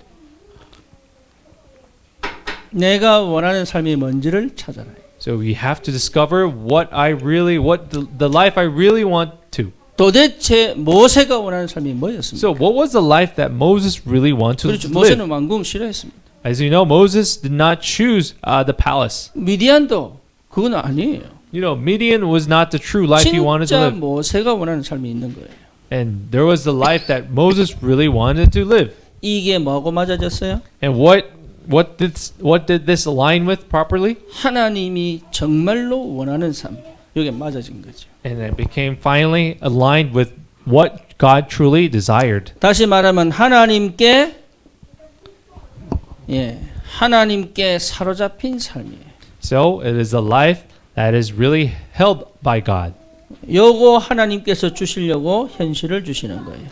내가 원하는 삶이 뭔지를 찾아라. So we have to discover what the life I really want to. 도대체 모세가 원하는 삶이 뭐였습니까? So what was the life that Moses really wanted to 그렇죠. live? 모세는 왕궁 싫어했습니다. As you know, Moses did not choose the palace. 미디안도 그건 아니에요. Midian was not the true life he wanted to 진짜 live. 모세가 원하는 삶이 있는 거예요. And there was the life that Moses really wanted to live. 이게 뭐하고 맞아졌어요? And what did this align with properly? 하나님이 정말로 원하는 삶. 이게 맞아진 거죠. And it became finally aligned with what God truly desired. 다시 말하면 하나님께 사로잡힌 삶이에요. So it is a life that is really held by God. 요거 하나님께서 주시려고 현실을 주시는 거예요.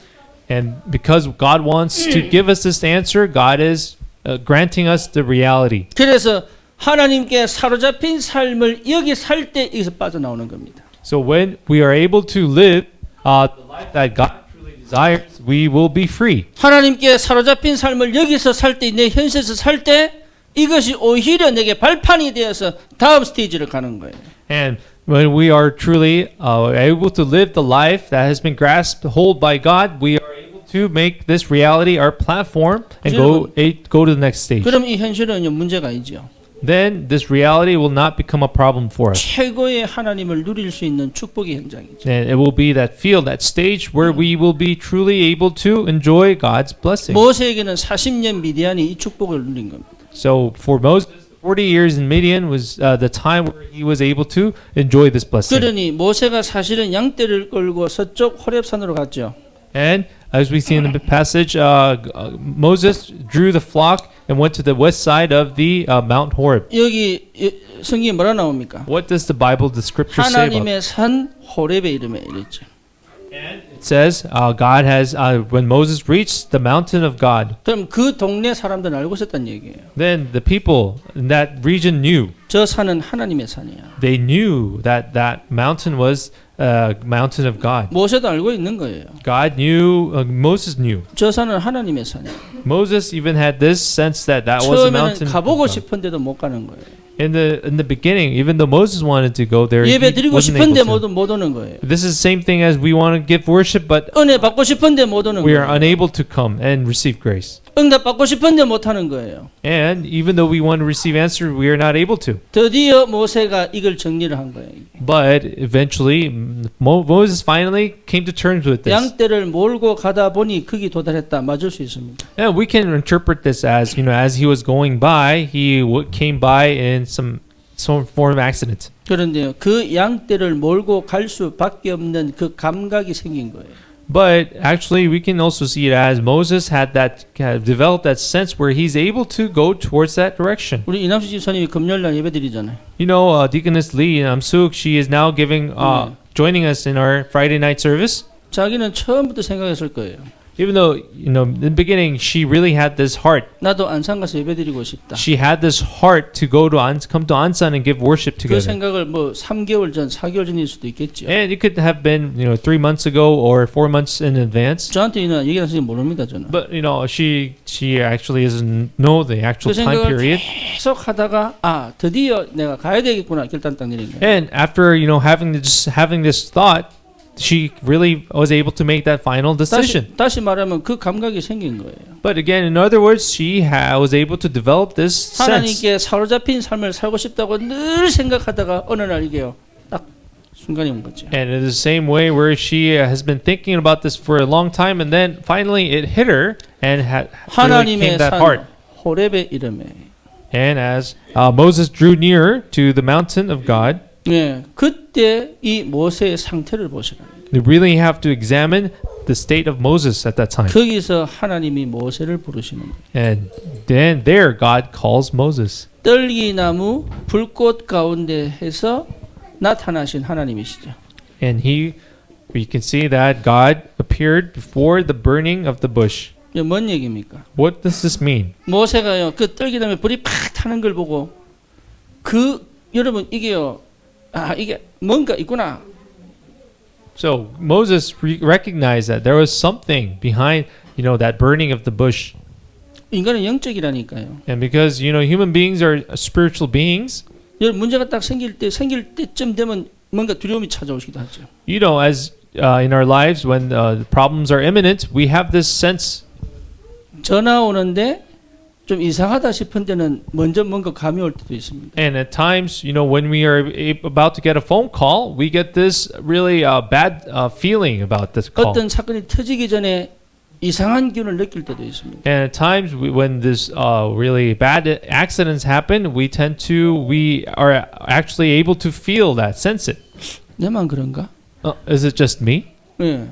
And because God wants to give us this answer, God is granting us the reality. 그래서 하나님께 사로잡힌 삶을 여기 살 때 여기서 빠져나오는 겁니다. So when we are able to live the life that God truly desires, we will be free. 하나님께 사로잡힌 삶을 여기서 살 때, 내 현실에서 살 때 이것이 오히려 내게 발판이 되어서 다음 스테이지를 가는 거예요. And when we are truly able to live the life that has been grasped hold by God, we are able to make this reality our platform and go to the next stage. 그럼 이 현실은 문제가 아니죠. Then this reality will not become a problem for us. 최고의 하나님을 누릴 수 있는 축복의 현장이죠. And it will be that field, that stage where we will be truly able to enjoy God's blessing. 모세에게는 40년 미디안이 이 축복을 누린 겁니다. So for Moses, 40 years in Midian was the time where he was able to enjoy this blessing. 그러니 모세가 사실은 양떼를 끌고 서쪽 호렙산으로 갔죠. And as we see in the passage, Moses drew the flock and and went to the west side of the Mount Horeb. 여기 성경에 뭐라 나옵니까? What does the Bible, the scripture say about? 하나님의 산 호렙의 이름에 이랬죠. It says God has when Moses reached the mountain of God, 그럼 그 동네 사람들은 알고 있었단 얘기예요. then the people in that region knew. 저 산은 하나님의 산이야. They knew that that mountain was a mountain of God. 모세도 알고 있는 거예요. God knew. Moses knew. 저 산은 하나님의 산이야. Moses even had this sense that that was a 처음에는 mountain. 가보고 of God. 싶은데도 못 가는 거예요. In the beginning, even though Moses wanted to go there, he 예배 드리고 wasn't 싶은데 able to. 못 오는 거예요. This is the same thing as we want to give worship, but 은혜 받고 싶은데 못 오는 we are 거예요. unable to come and receive grace. 응답 받고 싶은데 못 하는 거예요. And even though we want to receive answer, we are not able to. 드디어 모세가 이걸 정리를 한 거예요. But eventually, Moses finally came to terms with this. 양떼를 몰고 가다 보니 거기 도달했다. 맞을 수 있습니다. And we can interpret this as, as he was going by, he came by in some form of accident. 그런데요, 그 양떼를 몰고 갈 수밖에 없는 그 감각이 생긴 거예요. But actually, we can also see it as Moses had developed that sense where he's able to go towards that direction. 우리 이남수 집사님이 금요일날 예배드리잖아요. Deaconess Lee Namsuk, she is now joining us in our Friday night service. 자기는 처음부터 생각했을 거예요. Even though, in the beginning, she really had this heart. 나도 안산 가서 예배드리고 싶다. She had this heart to come to Ansan and give worship 그 together. 생각을 3개월 전, 4개월 전일 수도 있겠죠. And it could have been, 3 months ago or 4 months in advance. 저한테는 얘기하는 사실 모릅니다, 저는. But, she actually doesn't know the actual 그 time 생각을 period. 계속 하다가 드디어 내가 가야 되겠구나 결단 딱 내린 거예요. And after, having this thought, she really was able to make that final decision. 다시 말하면 그 감각이 생긴 거예요. But again, in other words, she was able to develop this sense. 하나님께 사로잡힌 삶을 살고 싶다고 늘 생각하다가 어느 날 이게요, 딱 순간이 온 거죠. And in the same way where she has been thinking about this for a long time, and then finally it hit her and really came 하나님의 that heart. 산 호렙의 이름에. And as Moses drew near to the mountain of God, 네, 그때 이 모세의 상태를 보시라. they really have to examine the state of Moses at that time. 거기서 하나님이 모세를 부르시는 거예요. And then there God calls Moses. 떨기나무 불꽃 가운데에서 나타나신 하나님이시죠. And we can see that God appeared before the burning of the bush. 이게 뭔 얘기입니까? What does this mean? 모세가요, 그 떨기나무에 불이 팍 타는 걸 보고 여러분 이게요, 이게 뭔가 있구나. So Moses recognized that there was something behind, that burning of the bush. 인간은 영적이라니까요. And because, human beings are spiritual beings, 여러분 문제가 딱 생길 때쯤 되면 뭔가 두려움이 찾아오시기도 하죠. as in our lives when the problems are imminent, we have this sense. 전화 오는데 좀 이상하다 싶은 때는 먼저 뭔가 감이 올 때도 있습니다. And at times, when we are about to get a phone call, we get this really bad feeling about this call. 어떤 사건이 터지기 전에 이상한 기운을 느낄 때도 있습니다. And at times, when this really bad accidents happen, we are actually able to feel that, sense it. 내만 그런가? Is it just me? 네,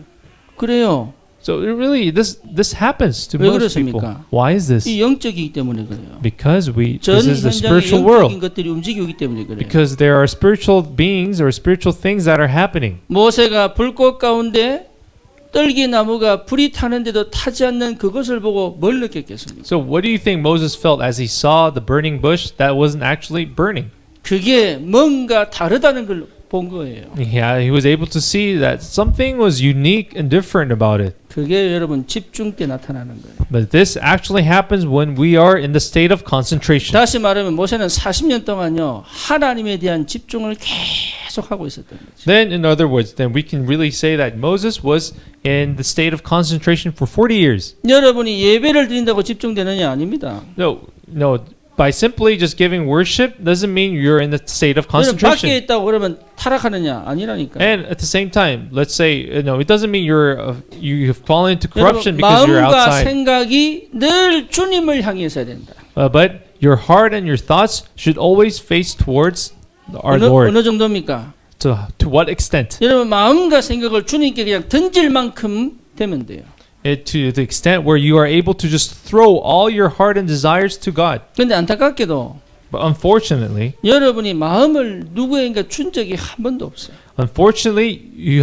그래요. So really, this happens to 왜 most people. 그렇습니까? Why is this? 이 영적이기 때문에 그래요. Because 전 this is the 현장에 spiritual 영적인 world. 것들이 움직이기 때문에 그래요. Because there are spiritual beings or spiritual things that are happening. 모세가 불꽃 가운데 떨기나무가 불이 타는데도 타지 않는 그것을 보고 뭘 느꼈겠습니까? So what do you think Moses felt as he saw the burning bush that wasn't actually burning? 그게 뭔가 다르다는 걸 본 거예요. Yeah, he was able to see that something was unique and different about it. 그게 여러분 집중 때 나타나는 거예요. But this actually happens when we are in the state of concentration. 다시 말하면 모세는 40년 동안요 하나님에 대한 집중을 계속 하고 있었던 거죠. Then, in other words, then we can really say that Moses was in the state of concentration for 40 years. 여러분이 예배를 드린다고 집중되느냐 아닙니다. No. By simply just giving worship doesn't mean you're in the state of 여러분 밖에 concentration. 있다고 그러면 타락하느냐 아니라니까. And at the same time, let's say, it doesn't mean you've fallen into corruption 여러분 because you're 마음과 outside. 생각이 늘 주님을 향해 있어야 된다. But your heart and your thoughts should always face towards our Lord. 어느 정도입니까? To what extent? 여러분 마음과 생각을 주님께 그냥 던질 만큼 되면 돼요. it to the extent where you are able to just throw all your heart and desires to God. 근데 안타깝게도 But unfortunately, 여러분이 마음을 누구에게 준 적이 한 번도 없어요. unfortunately, you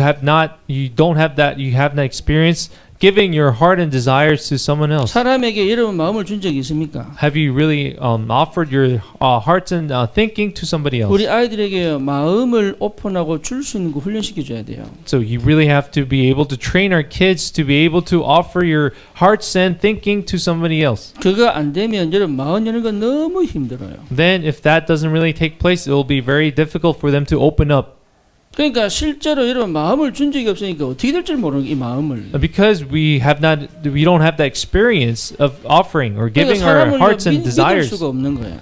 don't have that experience giving your heart and desires to someone else. 사람에게 여러분 마음을 준 적이 있습니까? Have you really offered your hearts and thinking to somebody else? 우리 아이들에게 마음을 오픈하고 줄 수 있는 거 훈련시켜 줘야 돼요. So you really have to be able to train our kids to be able to offer your hearts and thinking to somebody else. 그거 안 되면 여러분 마음 여는 건 너무 힘들어요. Then if that doesn't really take place, it will be very difficult for them to open up. 그러니까 실제로 여러분 마음을 준 적이 없으니까 어떻게 될지 모르는 이 마음을. Because we don't have that experience of offering or giving our hearts and 믿을 desires 수가 없는 거예요.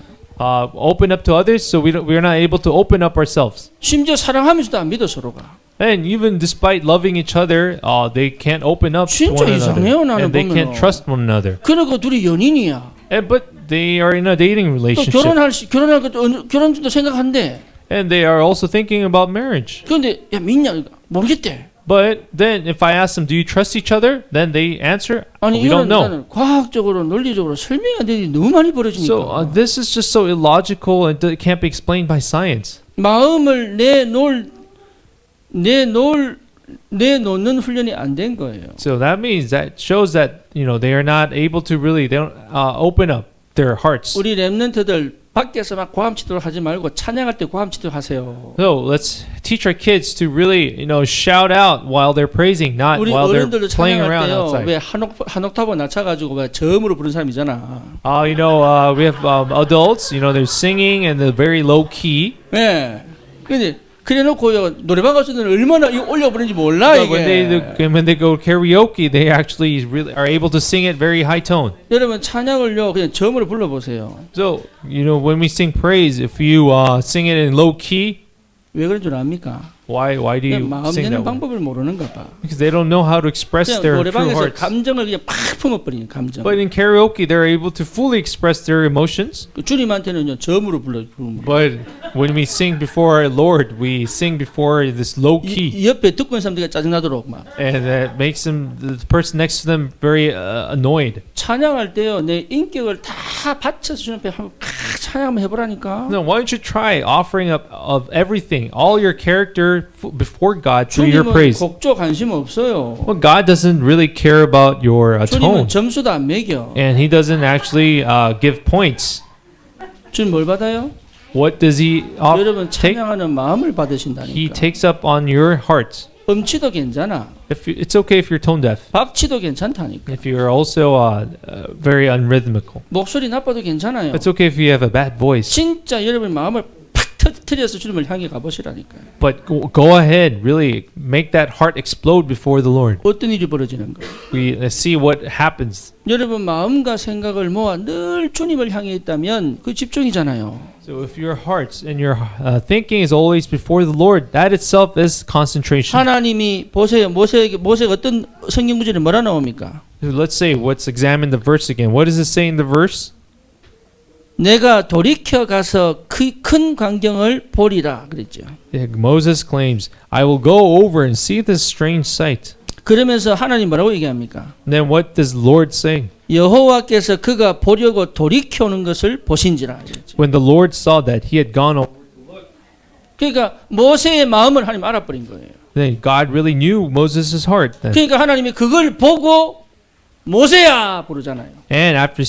open up to others, so we're not able to open up ourselves. 심지어 사랑하면서도 안 믿어 서로가. And even despite loving each other, they can't open up to 진짜 one 이상해요, another, 나는 and they 보면은. can't trust one another. 그러고 둘이 연인이야. But they are in a dating 또 relationship, 결혼할 것도 결혼도 생각한대. and they are also thinking about marriage. 그런데 야 믿냐? 모르겠대. But then, if I ask them, "Do you trust each other?" then they answer, 아니 "We don't 이거는 know." 나는 과학적으로 논리적으로 설명이 안 되는 일이 너무 많이 벌어지니까. So this is just so illogical, and it can't be explained by science. 마음을 내놓는 훈련이 안 된 거예요. So that means that shows that they are not able to really they don't open up their hearts. 우리 렘넌트들 밖에서 막 고함치도록 하지 말고 찬양할 때 고함치도록 하세요. So let's teach our kids to really shout out while they're praising, not 우리 while they're 어른들도 playing 찬양할 around 때요. outside. 왜 한 옥타브 낮춰가지고 왜 저음으로 부르는 사람이잖아. We have adults, they're singing in the very low key. 예. 근데 그래놓고요 노래방 가서는 얼마나 이거 올려버리는지 몰라 But 이게. when they go karaoke, they actually really are able to sing it very high tone. 여러분 찬양을요 그냥 저음으로 불러보세요. So when we sing praise, if you sing it in low key, 왜 그런 줄 압니까? why do you 마음 sing 내는 that way? 방법을 모르는가 봐. Because they don't know how to express 그냥 their true 노래방에서 hearts. 감정을 그냥 팍 품어버리는 감정. But in karaoke, they're able to fully express their emotions. 주님한테는요 저음으로 부르는 거예요. But when we sing before our Lord, we sing before this low key, 이 옆에 듣고 있는 사람들이 짜증나도록 막. and that makes the person next to them very annoyed. 찬양할 때요 내 인격을 다 바쳐서 주님 앞에 한번 찬양 한번 해보라니까. Now, why don't you try offering up of everything, all your character before God through your 주님은 praise? 곡조 관심 없어요. Well, God doesn't really care about your 주님은 tone, 점수도 안 매겨. and He doesn't actually give points. 주님 뭘 받아요? What does He 여러분 take? 찬양하는 마음을 He 받으신다니까. takes up on your heart. 음치도 괜찮아. It's okay if you're tone deaf. 박치도 괜찮다니까. If you're also very unrhythmical. 목소리 나빠도 괜찮아요. It's okay if you have a bad voice. 진짜 여러분 마음을 팍 터뜨려서 주님을 향해 가보시라니까요. But go ahead, really make that heart explode before the Lord. 어떤 일이 벌어지는 거예요? Let's see what happens. 여러분 마음과 생각을 모아 늘 주님을 향해 있다면 그 집중이잖아요. So if your hearts and your thinking is always before the Lord, that itself is concentration. 하나님이 보세요. 모세가 어떤 성경 구절에 뭐라 나옵니까? So let's say, let's examine the verse again. What does it say in the verse? 내가 돌이켜 가서 그 큰 광경을 보리라 그랬죠. Moses claims, I will go over and see this strange sight. 그러면서 하나님 뭐라고 얘기합니까? Then what does the Lord say? 여호와께서 그가 보려고 돌이켜오는 것을 보신지라. 이랬죠. When the Lord saw that he had gone over, 그러니까 모세의 마음을 하나님 알아버린 거예요. then God really knew Moses' heart. Then. 그러니까 하나님이 그걸 보고 모세야 부르잖아요. And after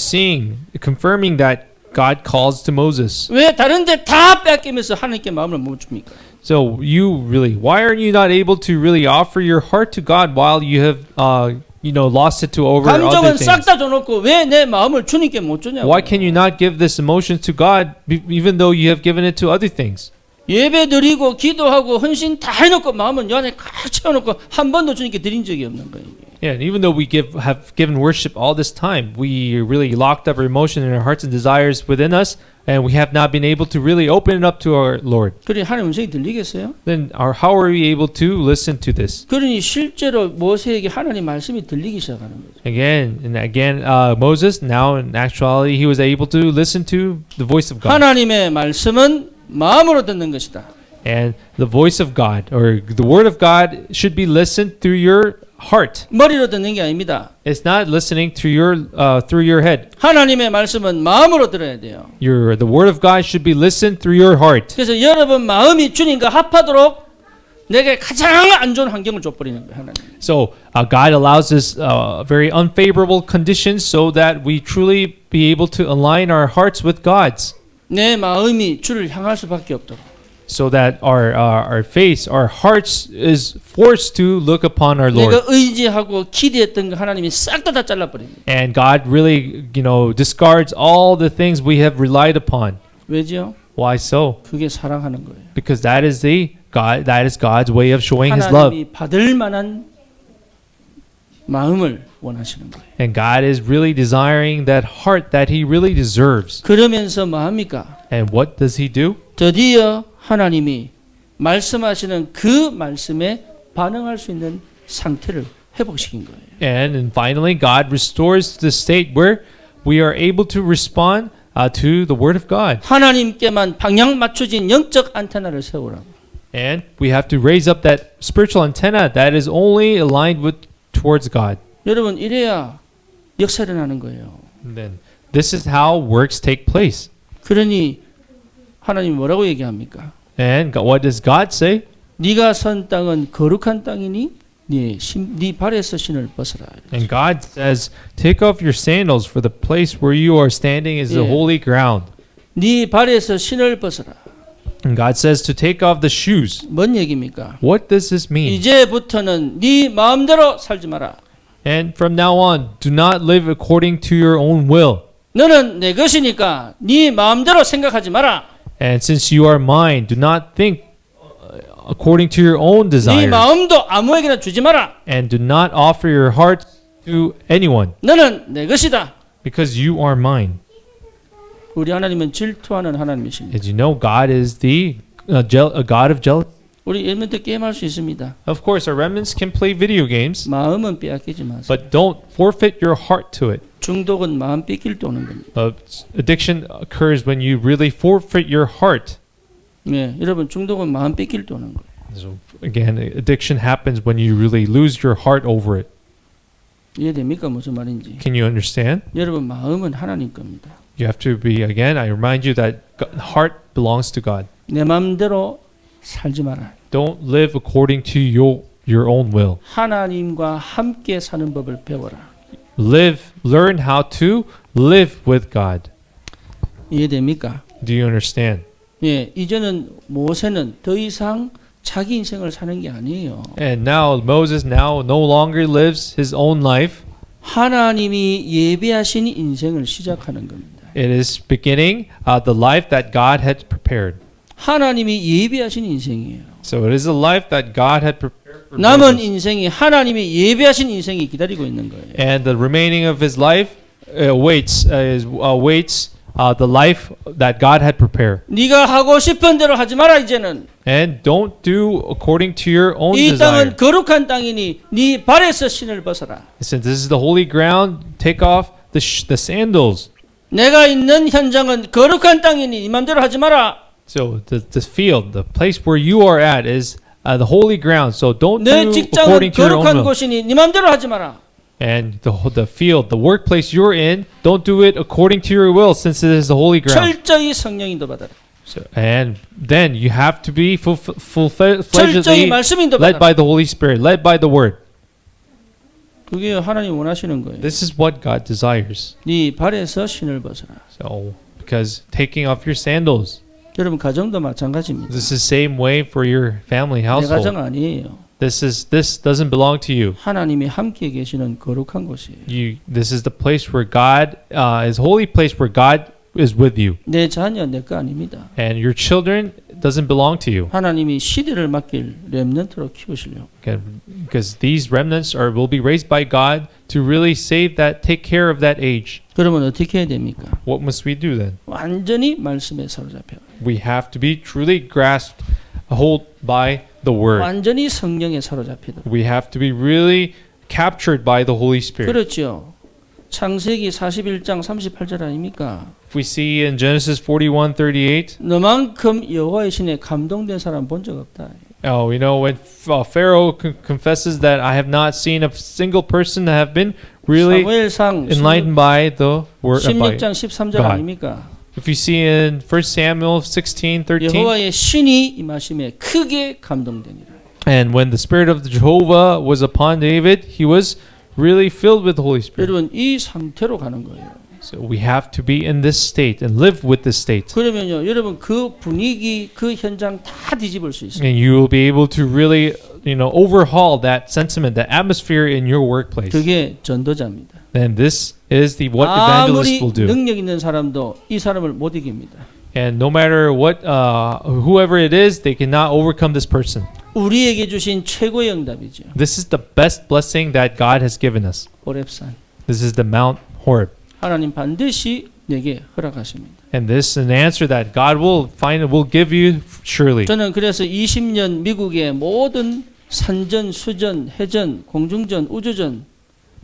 confirming that, God calls to Moses. 왜 다른 데 다 뺏기면서 하나님께 마음을 못 줍니까? So why are you not able to really offer your heart to God while you have lost it to over other 감정은 싹 things? 다 줘놓고 왜 내 마음을 주님께 못 주냐고. Why can you not give this emotion to God even though you have given it to other things? 예배 드리고 기도하고 헌신 다 해놓고 마음은 요 안에 꽉 채워놓고 한 번도 주님께 드린 적이 없는 거예요. Yeah, and even though we have given worship all this time, we really locked up our emotion and our hearts and desires within us, and we have not been able to really open it up to our Lord. 그러니 하나님 음성이 들리겠어요? Then how are we able to listen to this? 그러니 실제로 모세에게 하나님 말씀이 들리기 시작하는 거죠. Again, Moses, now in actuality, he was able to listen to the voice of God. 하나님의 말씀은 마음으로 듣는 것이다. And the voice of God or the word of God should be listened through your heart. 머리로 듣는 게 아닙니다. It's not listening through your head. 하나님의 말씀은 마음으로 들어야 돼요. The word of God should be listened through your heart. 그래서 여러분 마음이 주님과 합하도록 내게 가장 안 좋은 환경을 줘버리는 거예요. 하나님. So God allows us very unfavorable conditions so that we truly be able to align our hearts with God's. 내 마음이 주를 향할 수밖에 없도록. So that our face, our hearts is forced to look upon our Lord. 내가 의지하고 기대했던 거 하나님이 싹 다 잘라버립니다. And God really, discards all the things we have relied upon. 왜죠? Why so? 그게 사랑하는 거예요. Because that is God's way of showing His love. 하나님이 받을 만한 마음을 원하시는 거예요. And God is really desiring that heart that He really deserves. 그러면서 뭐 합니까? And what does He do? 드디어 하나님이 말씀하시는 그 말씀에 반응할 수 있는 상태를 회복시킨 거예요. And finally, God restores the state where we are able to respond to the Word of God. 하나님께만 방향 맞춰진 영적 안테나를 세우라고. And we have to raise up that spiritual antenna that is only aligned towards God. 여러분 이래야 역사 일어나는 거예요. And then this is how works take place. 그러니 하나님이 뭐라고 얘기합니까? And what does God say? 네가 선 땅은 거룩한 땅이니 네 발에서 신을 벗어라. And God says, take off your sandals for the place where you are standing is the Yeah. holy ground. 네 발에서 신을 벗어라. And God says to take off the shoes. 뭔 얘기입니까? What does this mean? 이제부터는 네 마음대로 살지 마라. And from now on, do not live according to your own will. 너는 내 것이니까 네 마음대로 생각하지 마라. And since you are mine, do not think according to your own 네 desires. 마음도 아무에게나 주지 마라. And do not offer your heart to anyone, 너는 내 것이다. because you are mine. 우리 하나님은 질투하는 하나님이십니다. As you know, God is a God of jealousy. 우리 엘멘트 게임할 수 있습니다. Of course, our remnants can play video games, 마음은 빼앗기지 마세요. but don't forfeit your heart to it. 중독은 마음 뺏길 때 오는 겁니다. Addiction occurs when you really forfeit your heart. 네, 여러분 중독은 마음 뺏길 때 오는 거예요. So again, addiction happens when you really lose your heart over it. 이해됩니까? 무슨 말인지. Can you understand? 여러분 마음은 하나님 겁니다. You have to be, again, I remind you that heart belongs to God. 내 마음대로 살지 마라. Don't live according to your own will. 하나님과 함께 사는 법을 배워라. Learn how to live with God. 이해됩니까? Do you understand? 예, 이제는 모세는 더 이상 자기 인생을 사는 게 아니에요. And now Moses no longer lives his own life. 하나님이 예비하신 인생을 시작하는 겁니다. It is beginning the life that God had prepared. 하나님이 예비하신 인생이에요. So it is a life that God had prepared for 남은 Moses. 인생이 하나님이 예비하신 인생이 기다리고 있는 거예요. And the remaining of his life waits the life that God had prepared. 네가 하고 싶은 대로 하지 마라 이제는. And don't do according to your own 이 desire. 땅은 거룩한 땅이니 네 발에서 신을 벗어라. Since this is the holy ground, take off the sandals. 내가 있는 현장은 거룩한 땅이니 네 맘대로 하지 마라. So the field, the place where you are at is the holy ground. So don't 내 do 직장은 according to your own 거룩한 will. 곳이니 네 맘대로 하지 마라. And the field, the workplace you're in, don't do it according to your will, since it is the holy ground. 철저히 성령 인도받아라. So, and then you have to be 철저히 full-fledgedly 말씀 led 인도받아라. by the Holy Spirit, led by the Word. 그게 하나님 원하시는 거예요. This is what God desires. 네 발에서 신을 벗어라. So, because taking off your sandals, 여러분 가정도 마찬가지입니다. this is the same way for your family 내 가정 household. 아니에요. This doesn't belong to you. 하나님이 함께 계시는 거룩한 곳이에요. This is the place where God is holy place where God is with you, 내 자녀 내 거 아닙니다. and your children doesn't belong to you. 하나님이 시대를 맡길 렘넌트로 키우시려고. Because these remnants will be raised by God to really take care of that age. 그러면 어떻게 해야 됩니까? What must we do then? 완전히 말씀에 사로잡혀. We have to be truly grasped hold by the word. 완전히 성령에 사로잡히도록. We have to be really captured by the Holy Spirit. 그렇죠. 창세기 41장 38절 아닙니까? If we see in Genesis 41:38, 너만큼 여호와의 신에 감동된 사람 본 적 없다. oh, you know, when Pharaoh confesses that I have not seen a single person that have been really 사무엘상 enlightened by the word of God. 16장 13절 God. 아닙니까? If you see in 1 Samuel 16:13, 여호와의 신이 임하심에 크게 감동되니라. and when the spirit of Jehovah was upon David, he was really filled with the Holy Spirit. 여러분 이 상태로 가는 거예요. So we have to be in this state and live with this state. 그러면요, 여러분 그 분위기, 그 현장 다 뒤집을 수 있어요. And you will be able to really, you know, overhaul that sentiment, that atmosphere in your workplace. 그게 전도자입니다. And this is the what evangelists 아무리 will do. 능력 있는 사람도 이 사람을 못 이깁니다. And no matter what, whoever it is, they cannot overcome this person. 우리에게 주신 최고의 응답이죠. This is the best blessing that God has given us. 호렙산. This is the Mount Horeb. 하나님 반드시 내게 허락하십니다. And this is an answer that God will give you surely. 저는 그래서 20년 미국의 모든 산전, 수전, 해전, 공중전, 우주전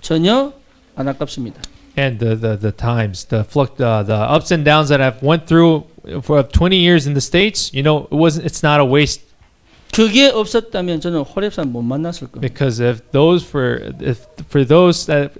전혀 안 아깝습니다. And the times, the ups and downs that I've went through for 20 years in the States, you know, it's not a waste. 그게 없었다면 저는 호렙산 못 만났을 겁니다. Because if for those that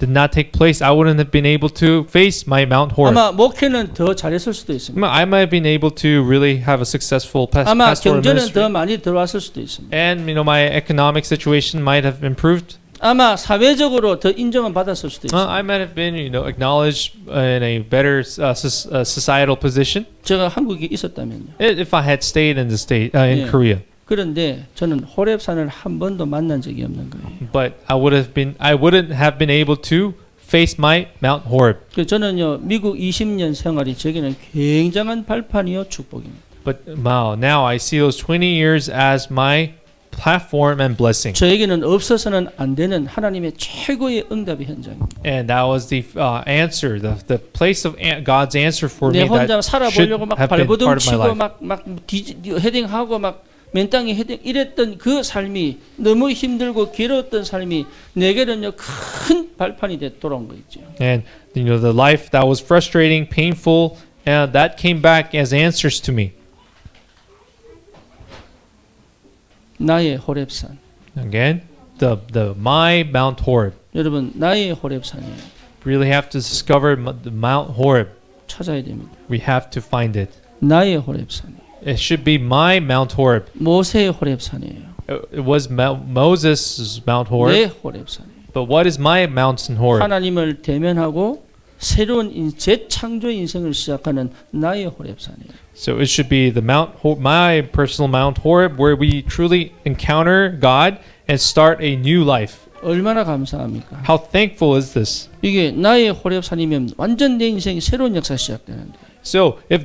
did not take place, I wouldn't have been able to face my Mount Horeb. 아마 목회는 더 잘했을 수도 있습니다. I might have been able to really have a successful 아마 pastoral 경제는 ministry. 더 많이 들어왔을 수도 있습니다. And you know, my economic situation might have improved. 아마 사회적으로 더 인정은 받았을 수도 있습니다. I might have been, you know, acknowledged in a better societal position 제가 한국에 있었다면요. if I had stayed in the state in Yeah. Korea. 그런데 저는 호렙산을 한 번도 만난 적이 없는 거예요. But I wouldn't have been able to face my Mount Horeb. 그 저는요 미국 20년 생활이 저에게는 굉장한 발판이요 축복입니다. But wow, now I see those 20 years as my platform and blessing. 저에게는 없어서는 안 되는 하나님의 최고의 응답의 현장입니다. And that was the answer, the place of God's answer for 내 me 혼자 that should 살아보려고 막 have been 발버둥 part of my 치고 life. 막 헤딩하고 막 맨 땅에 헤딩 이랬던 그 삶이 너무 힘들고 괴로웠던 삶이 내게는요 큰 발판이 돼 돌아온 거 있죠. And you know, the life that was frustrating, painful, and that came back as answers to me. 나의 호렙산. Again, the my Mount Horeb. 여러분 나의 호렙산이에요. Really have to discover the Mount Horeb. 찾아야 됩니다. We have to find it. 나의 호렙산이에요. It should be my Mount Horeb. 모세의 호렙산이에요. It was Moses' Mount Horeb. 내 호렙산이에요. But what is my mountain Horeb? 하나님을 대면하고 새로운 재창조의 인생을 시작하는 나의 호렙산이에요. So it should be the my personal Mount Horeb, where we truly encounter God and start a new life. 얼마나 감사합니까? How thankful is this? 이게 나의 호렙산이면 완전 내 인생이 새로운 역사 시작되는데. So if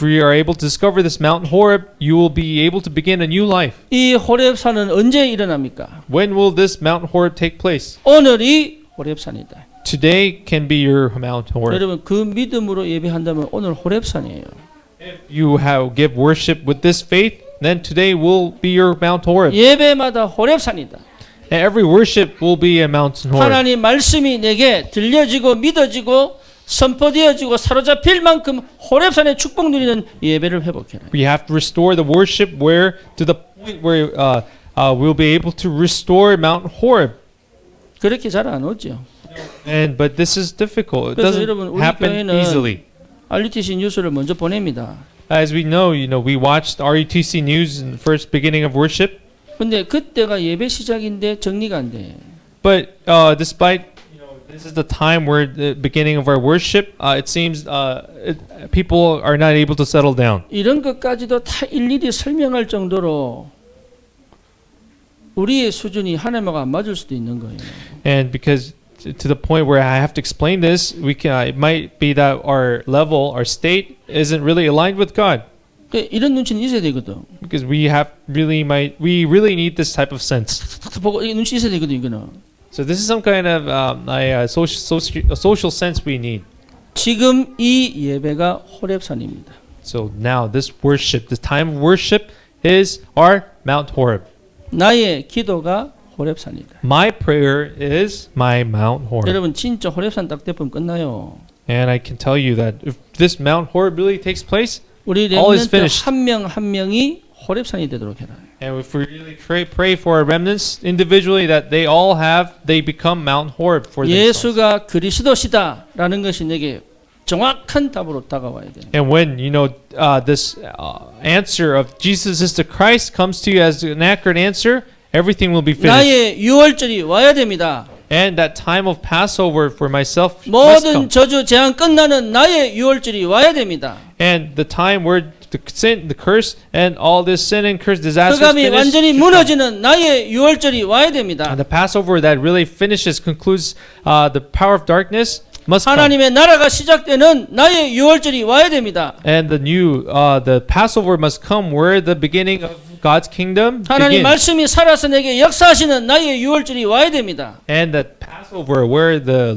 we are able to discover this Mount Horeb, you will be able to begin a new life. 이 호렙산은 언제 일어납니까? When will this Mount Horeb take place? 오늘이 호렙산이다. Today can be your Mount Horeb. 여러분 그 믿음으로 예배한다면 오늘 호렙산이에요. If you give worship with this faith, then today will be your Mount Horeb. 예배마다 호렙산이다. And every worship will be a mountain Horeb. 하나님 말씀이 내게 들려지고 믿어지고 선포되어지고 사로잡힐 만큼 호렙산의 축복 누리는 예배를 회복해라. We have to restore the worship where to the point where we'll be able to restore Mount Horeb. 그렇게 잘 안 오죠. But this is difficult. It 그래서 doesn't 여러분 우리 happen 교회는 easily. RUTC 뉴스를 먼저 보냅니다. As we know, we watched RUTC News in the first beginning of worship. 근데 그때가 예배 시작인데 정리가 안 돼. But despite this is the time where the beginning of our worship, it seems people are not able to settle down. 이런 것까지도 다 일일이 설명할 정도로 우리의 수준이 하나님과 안 맞을 수도 있는 거예요. And because to the point where I have to explain this, it might be that our level, our state, isn't really aligned with God. 이런 눈치는 있어야 되거든. Because we really need this type of sense. 보고 이 눈치 있어야 되거든 이거는. So this is some kind of a social sense we need. 지금 이 예배가 호렙산입니다. So now this worship, this time of worship, is our Mount Horeb. 나의 기도가 호렙산이다. My prayer is my Mount Horeb. 여러분 진짜 호렙산 딱 대보면 끝나요. And I can tell you that if this Mount Horeb really takes place, 우리 All is 렘넌트 finished. 한 명 한 명이 호렙산이 되도록 해라. and if we really pray for our remnants individually, that they become Mount Horeb for themselves. 예수가 그리스도시다라는 것이 내게 정확한 답으로 다가와야 돼요. And when this answer of Jesus is the Christ comes to you as an accurate answer, everything will be finished. 나의 유월절이 와야 됩니다. And that time of Passover for myself must 모든 come. 저주 재앙 끝나는 나의 유월절이 와야 됩니다. And the time where the sin, the curse, and all this sin and curse disasters 흑암이 finish. 완전히 should come. 무너지는 나의 유월절이 와야 됩니다. And the Passover that really concludes the power of darkness must come. 하나님의 나라가 시작되는 나의 유월절이 와야 됩니다. And the Passover must come where the beginning of God's kingdom 하나님 begins. 말씀이 살아서 내게 역사하시는 나의 유월절이 와야 됩니다. And that Passover where the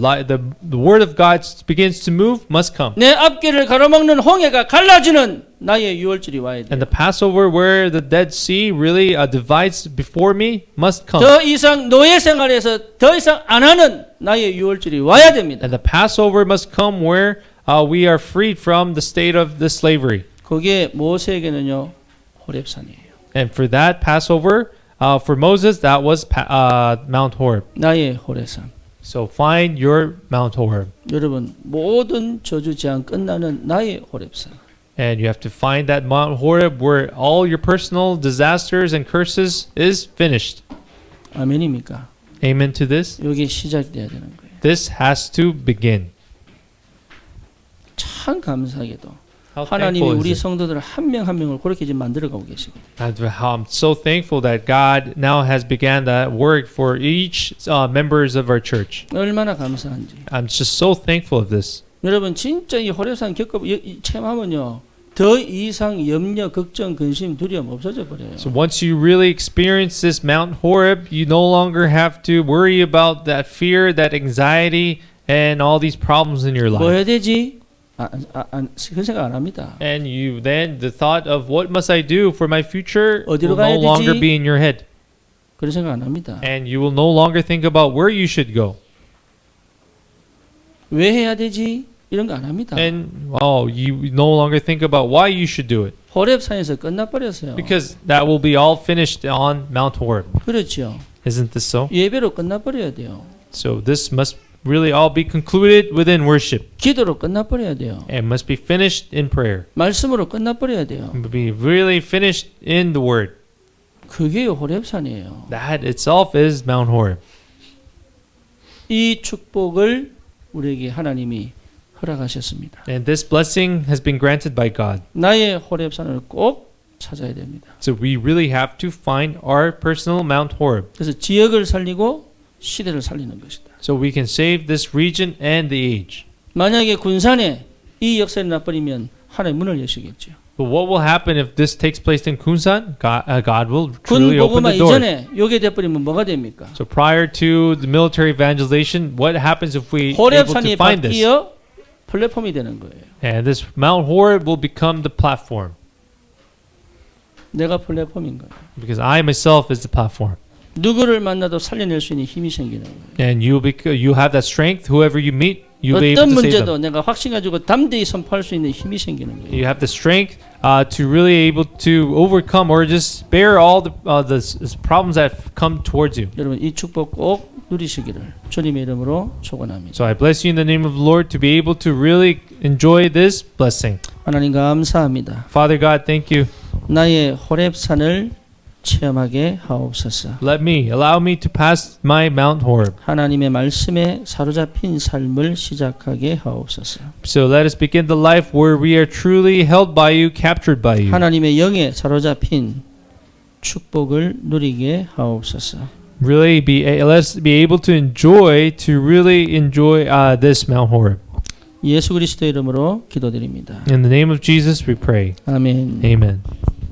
word of God begins to move must come. 내 앞길을 가로막는 홍해가 갈라지는 나의 유월절이 와야 돼. And the Passover where the Dead Sea really divides before me must come. 더 이상 노예 생활에서 더 이상 안 하는 나의 유월절이 와야 됩니다. And the Passover must come where we are freed from the state of the slavery. 그게 모세에게는요 호렙산이에요. And for that Passover, for Moses, that was Mount Horeb. 나의 호렙산. So find your Mount Horeb. 여러분 모든 저주 재앙 끝나는 나의 호렙산. And you have to find that Mount Horeb where all your personal disasters and curses is finished. 아멘입니까? Amen to this. 여기 시작돼야 되는 거예요. This has to begin. 참 감사하게도 How 하나님이 thankful 우리 is it? 성도들 한 명 한 명을 그렇게 지금 만들어가고 계시거든요. And how I'm so thankful that God now has began that work for each members of our church. 얼마나 감사한지. I'm just so thankful of this. 여러분 진짜 이 호렙산 체험하면요 더 이상 염려, 걱정, 근심, 두려움 없어져 버려요. So once you really experience this Mount Horeb, you no longer have to worry about that fear, that anxiety, and all these problems in your 뭐 life. 해야 되지? 그 생각 안 합니다. And you then the thought of what must I do for my future 어디로 will no 가야 longer 되지? be in your head. 그런 생각 안 합니다. And you will no longer think about where you should go. 왜 해야 되지? 이런 거 안 합니다. And you no longer think about why you should do it. 호렙산에서 끝나버렸어요. Because that will be all finished on Mount Horeb. 그렇죠. Isn't this so? 예배로 끝나버려야 돼요. So this must really all be concluded within worship. 기도로 끝나버려야 돼요. And must be finished in prayer. 말씀으로 끝나버려야 돼요. Be really finished in the word. 그게 호렙산이에요. That itself is Mount Horeb. 이 축복을 우리에게 하나님이 허락하셨습니다. And this blessing has been granted by God. 나의 호렙산을 꼭 찾아야 됩니다. So we really have to find our personal Mount Horeb. 그래서 지역을 살리고 시대를 살리는 것이다. So we can save this region and the age. 만약에 군산에 이 역사를 나버리면 하나님 문을 여시겠죠. But what will happen if this takes place in Kunsan? God will 군 truly open 복음화 the door. 이전에 요게 돼버리면 뭐가 됩니까? So prior to the military evangelization, what happens if we able to 호렙산이 find this? 바뀌어 플랫폼이 되는 거예요. And this Mount Horeb will become the platform. 내가 플랫폼인 거예요. Because I myself is the platform. 누구를 만나도 살려낼 수 있는 힘이 생기는 거예요. And you have that strength. Whoever you meet, you'll be able 어떤 to save 문제도 them. 내가 확신 가지고 담대히 선포할 수 있는 힘이 생기는 거예요. You have the strength to really able to overcome or just bear all the problems that come towards you. 여러분 이 축복 꼭 누리시기를 주님의 이름으로 축원합니다. So I bless you in the name of the Lord to be able to really enjoy this blessing. 하나님 감사합니다. Father God, thank you. 나의 호렙산을 체험하게 하옵소서. Allow me to pass my Mount Horeb. 하나님의 말씀에 사로잡힌 삶을 시작하게 하옵소서. So let us begin the life where we are truly held by you, captured by you. 하나님의 영에 사로잡힌 축복을 누리게 하옵소서. Really let's be able to really enjoy this Mount Horeb. 예수 그리스도의 이름으로 기도드립니다. In the name of Jesus we pray. 아멘. Amen.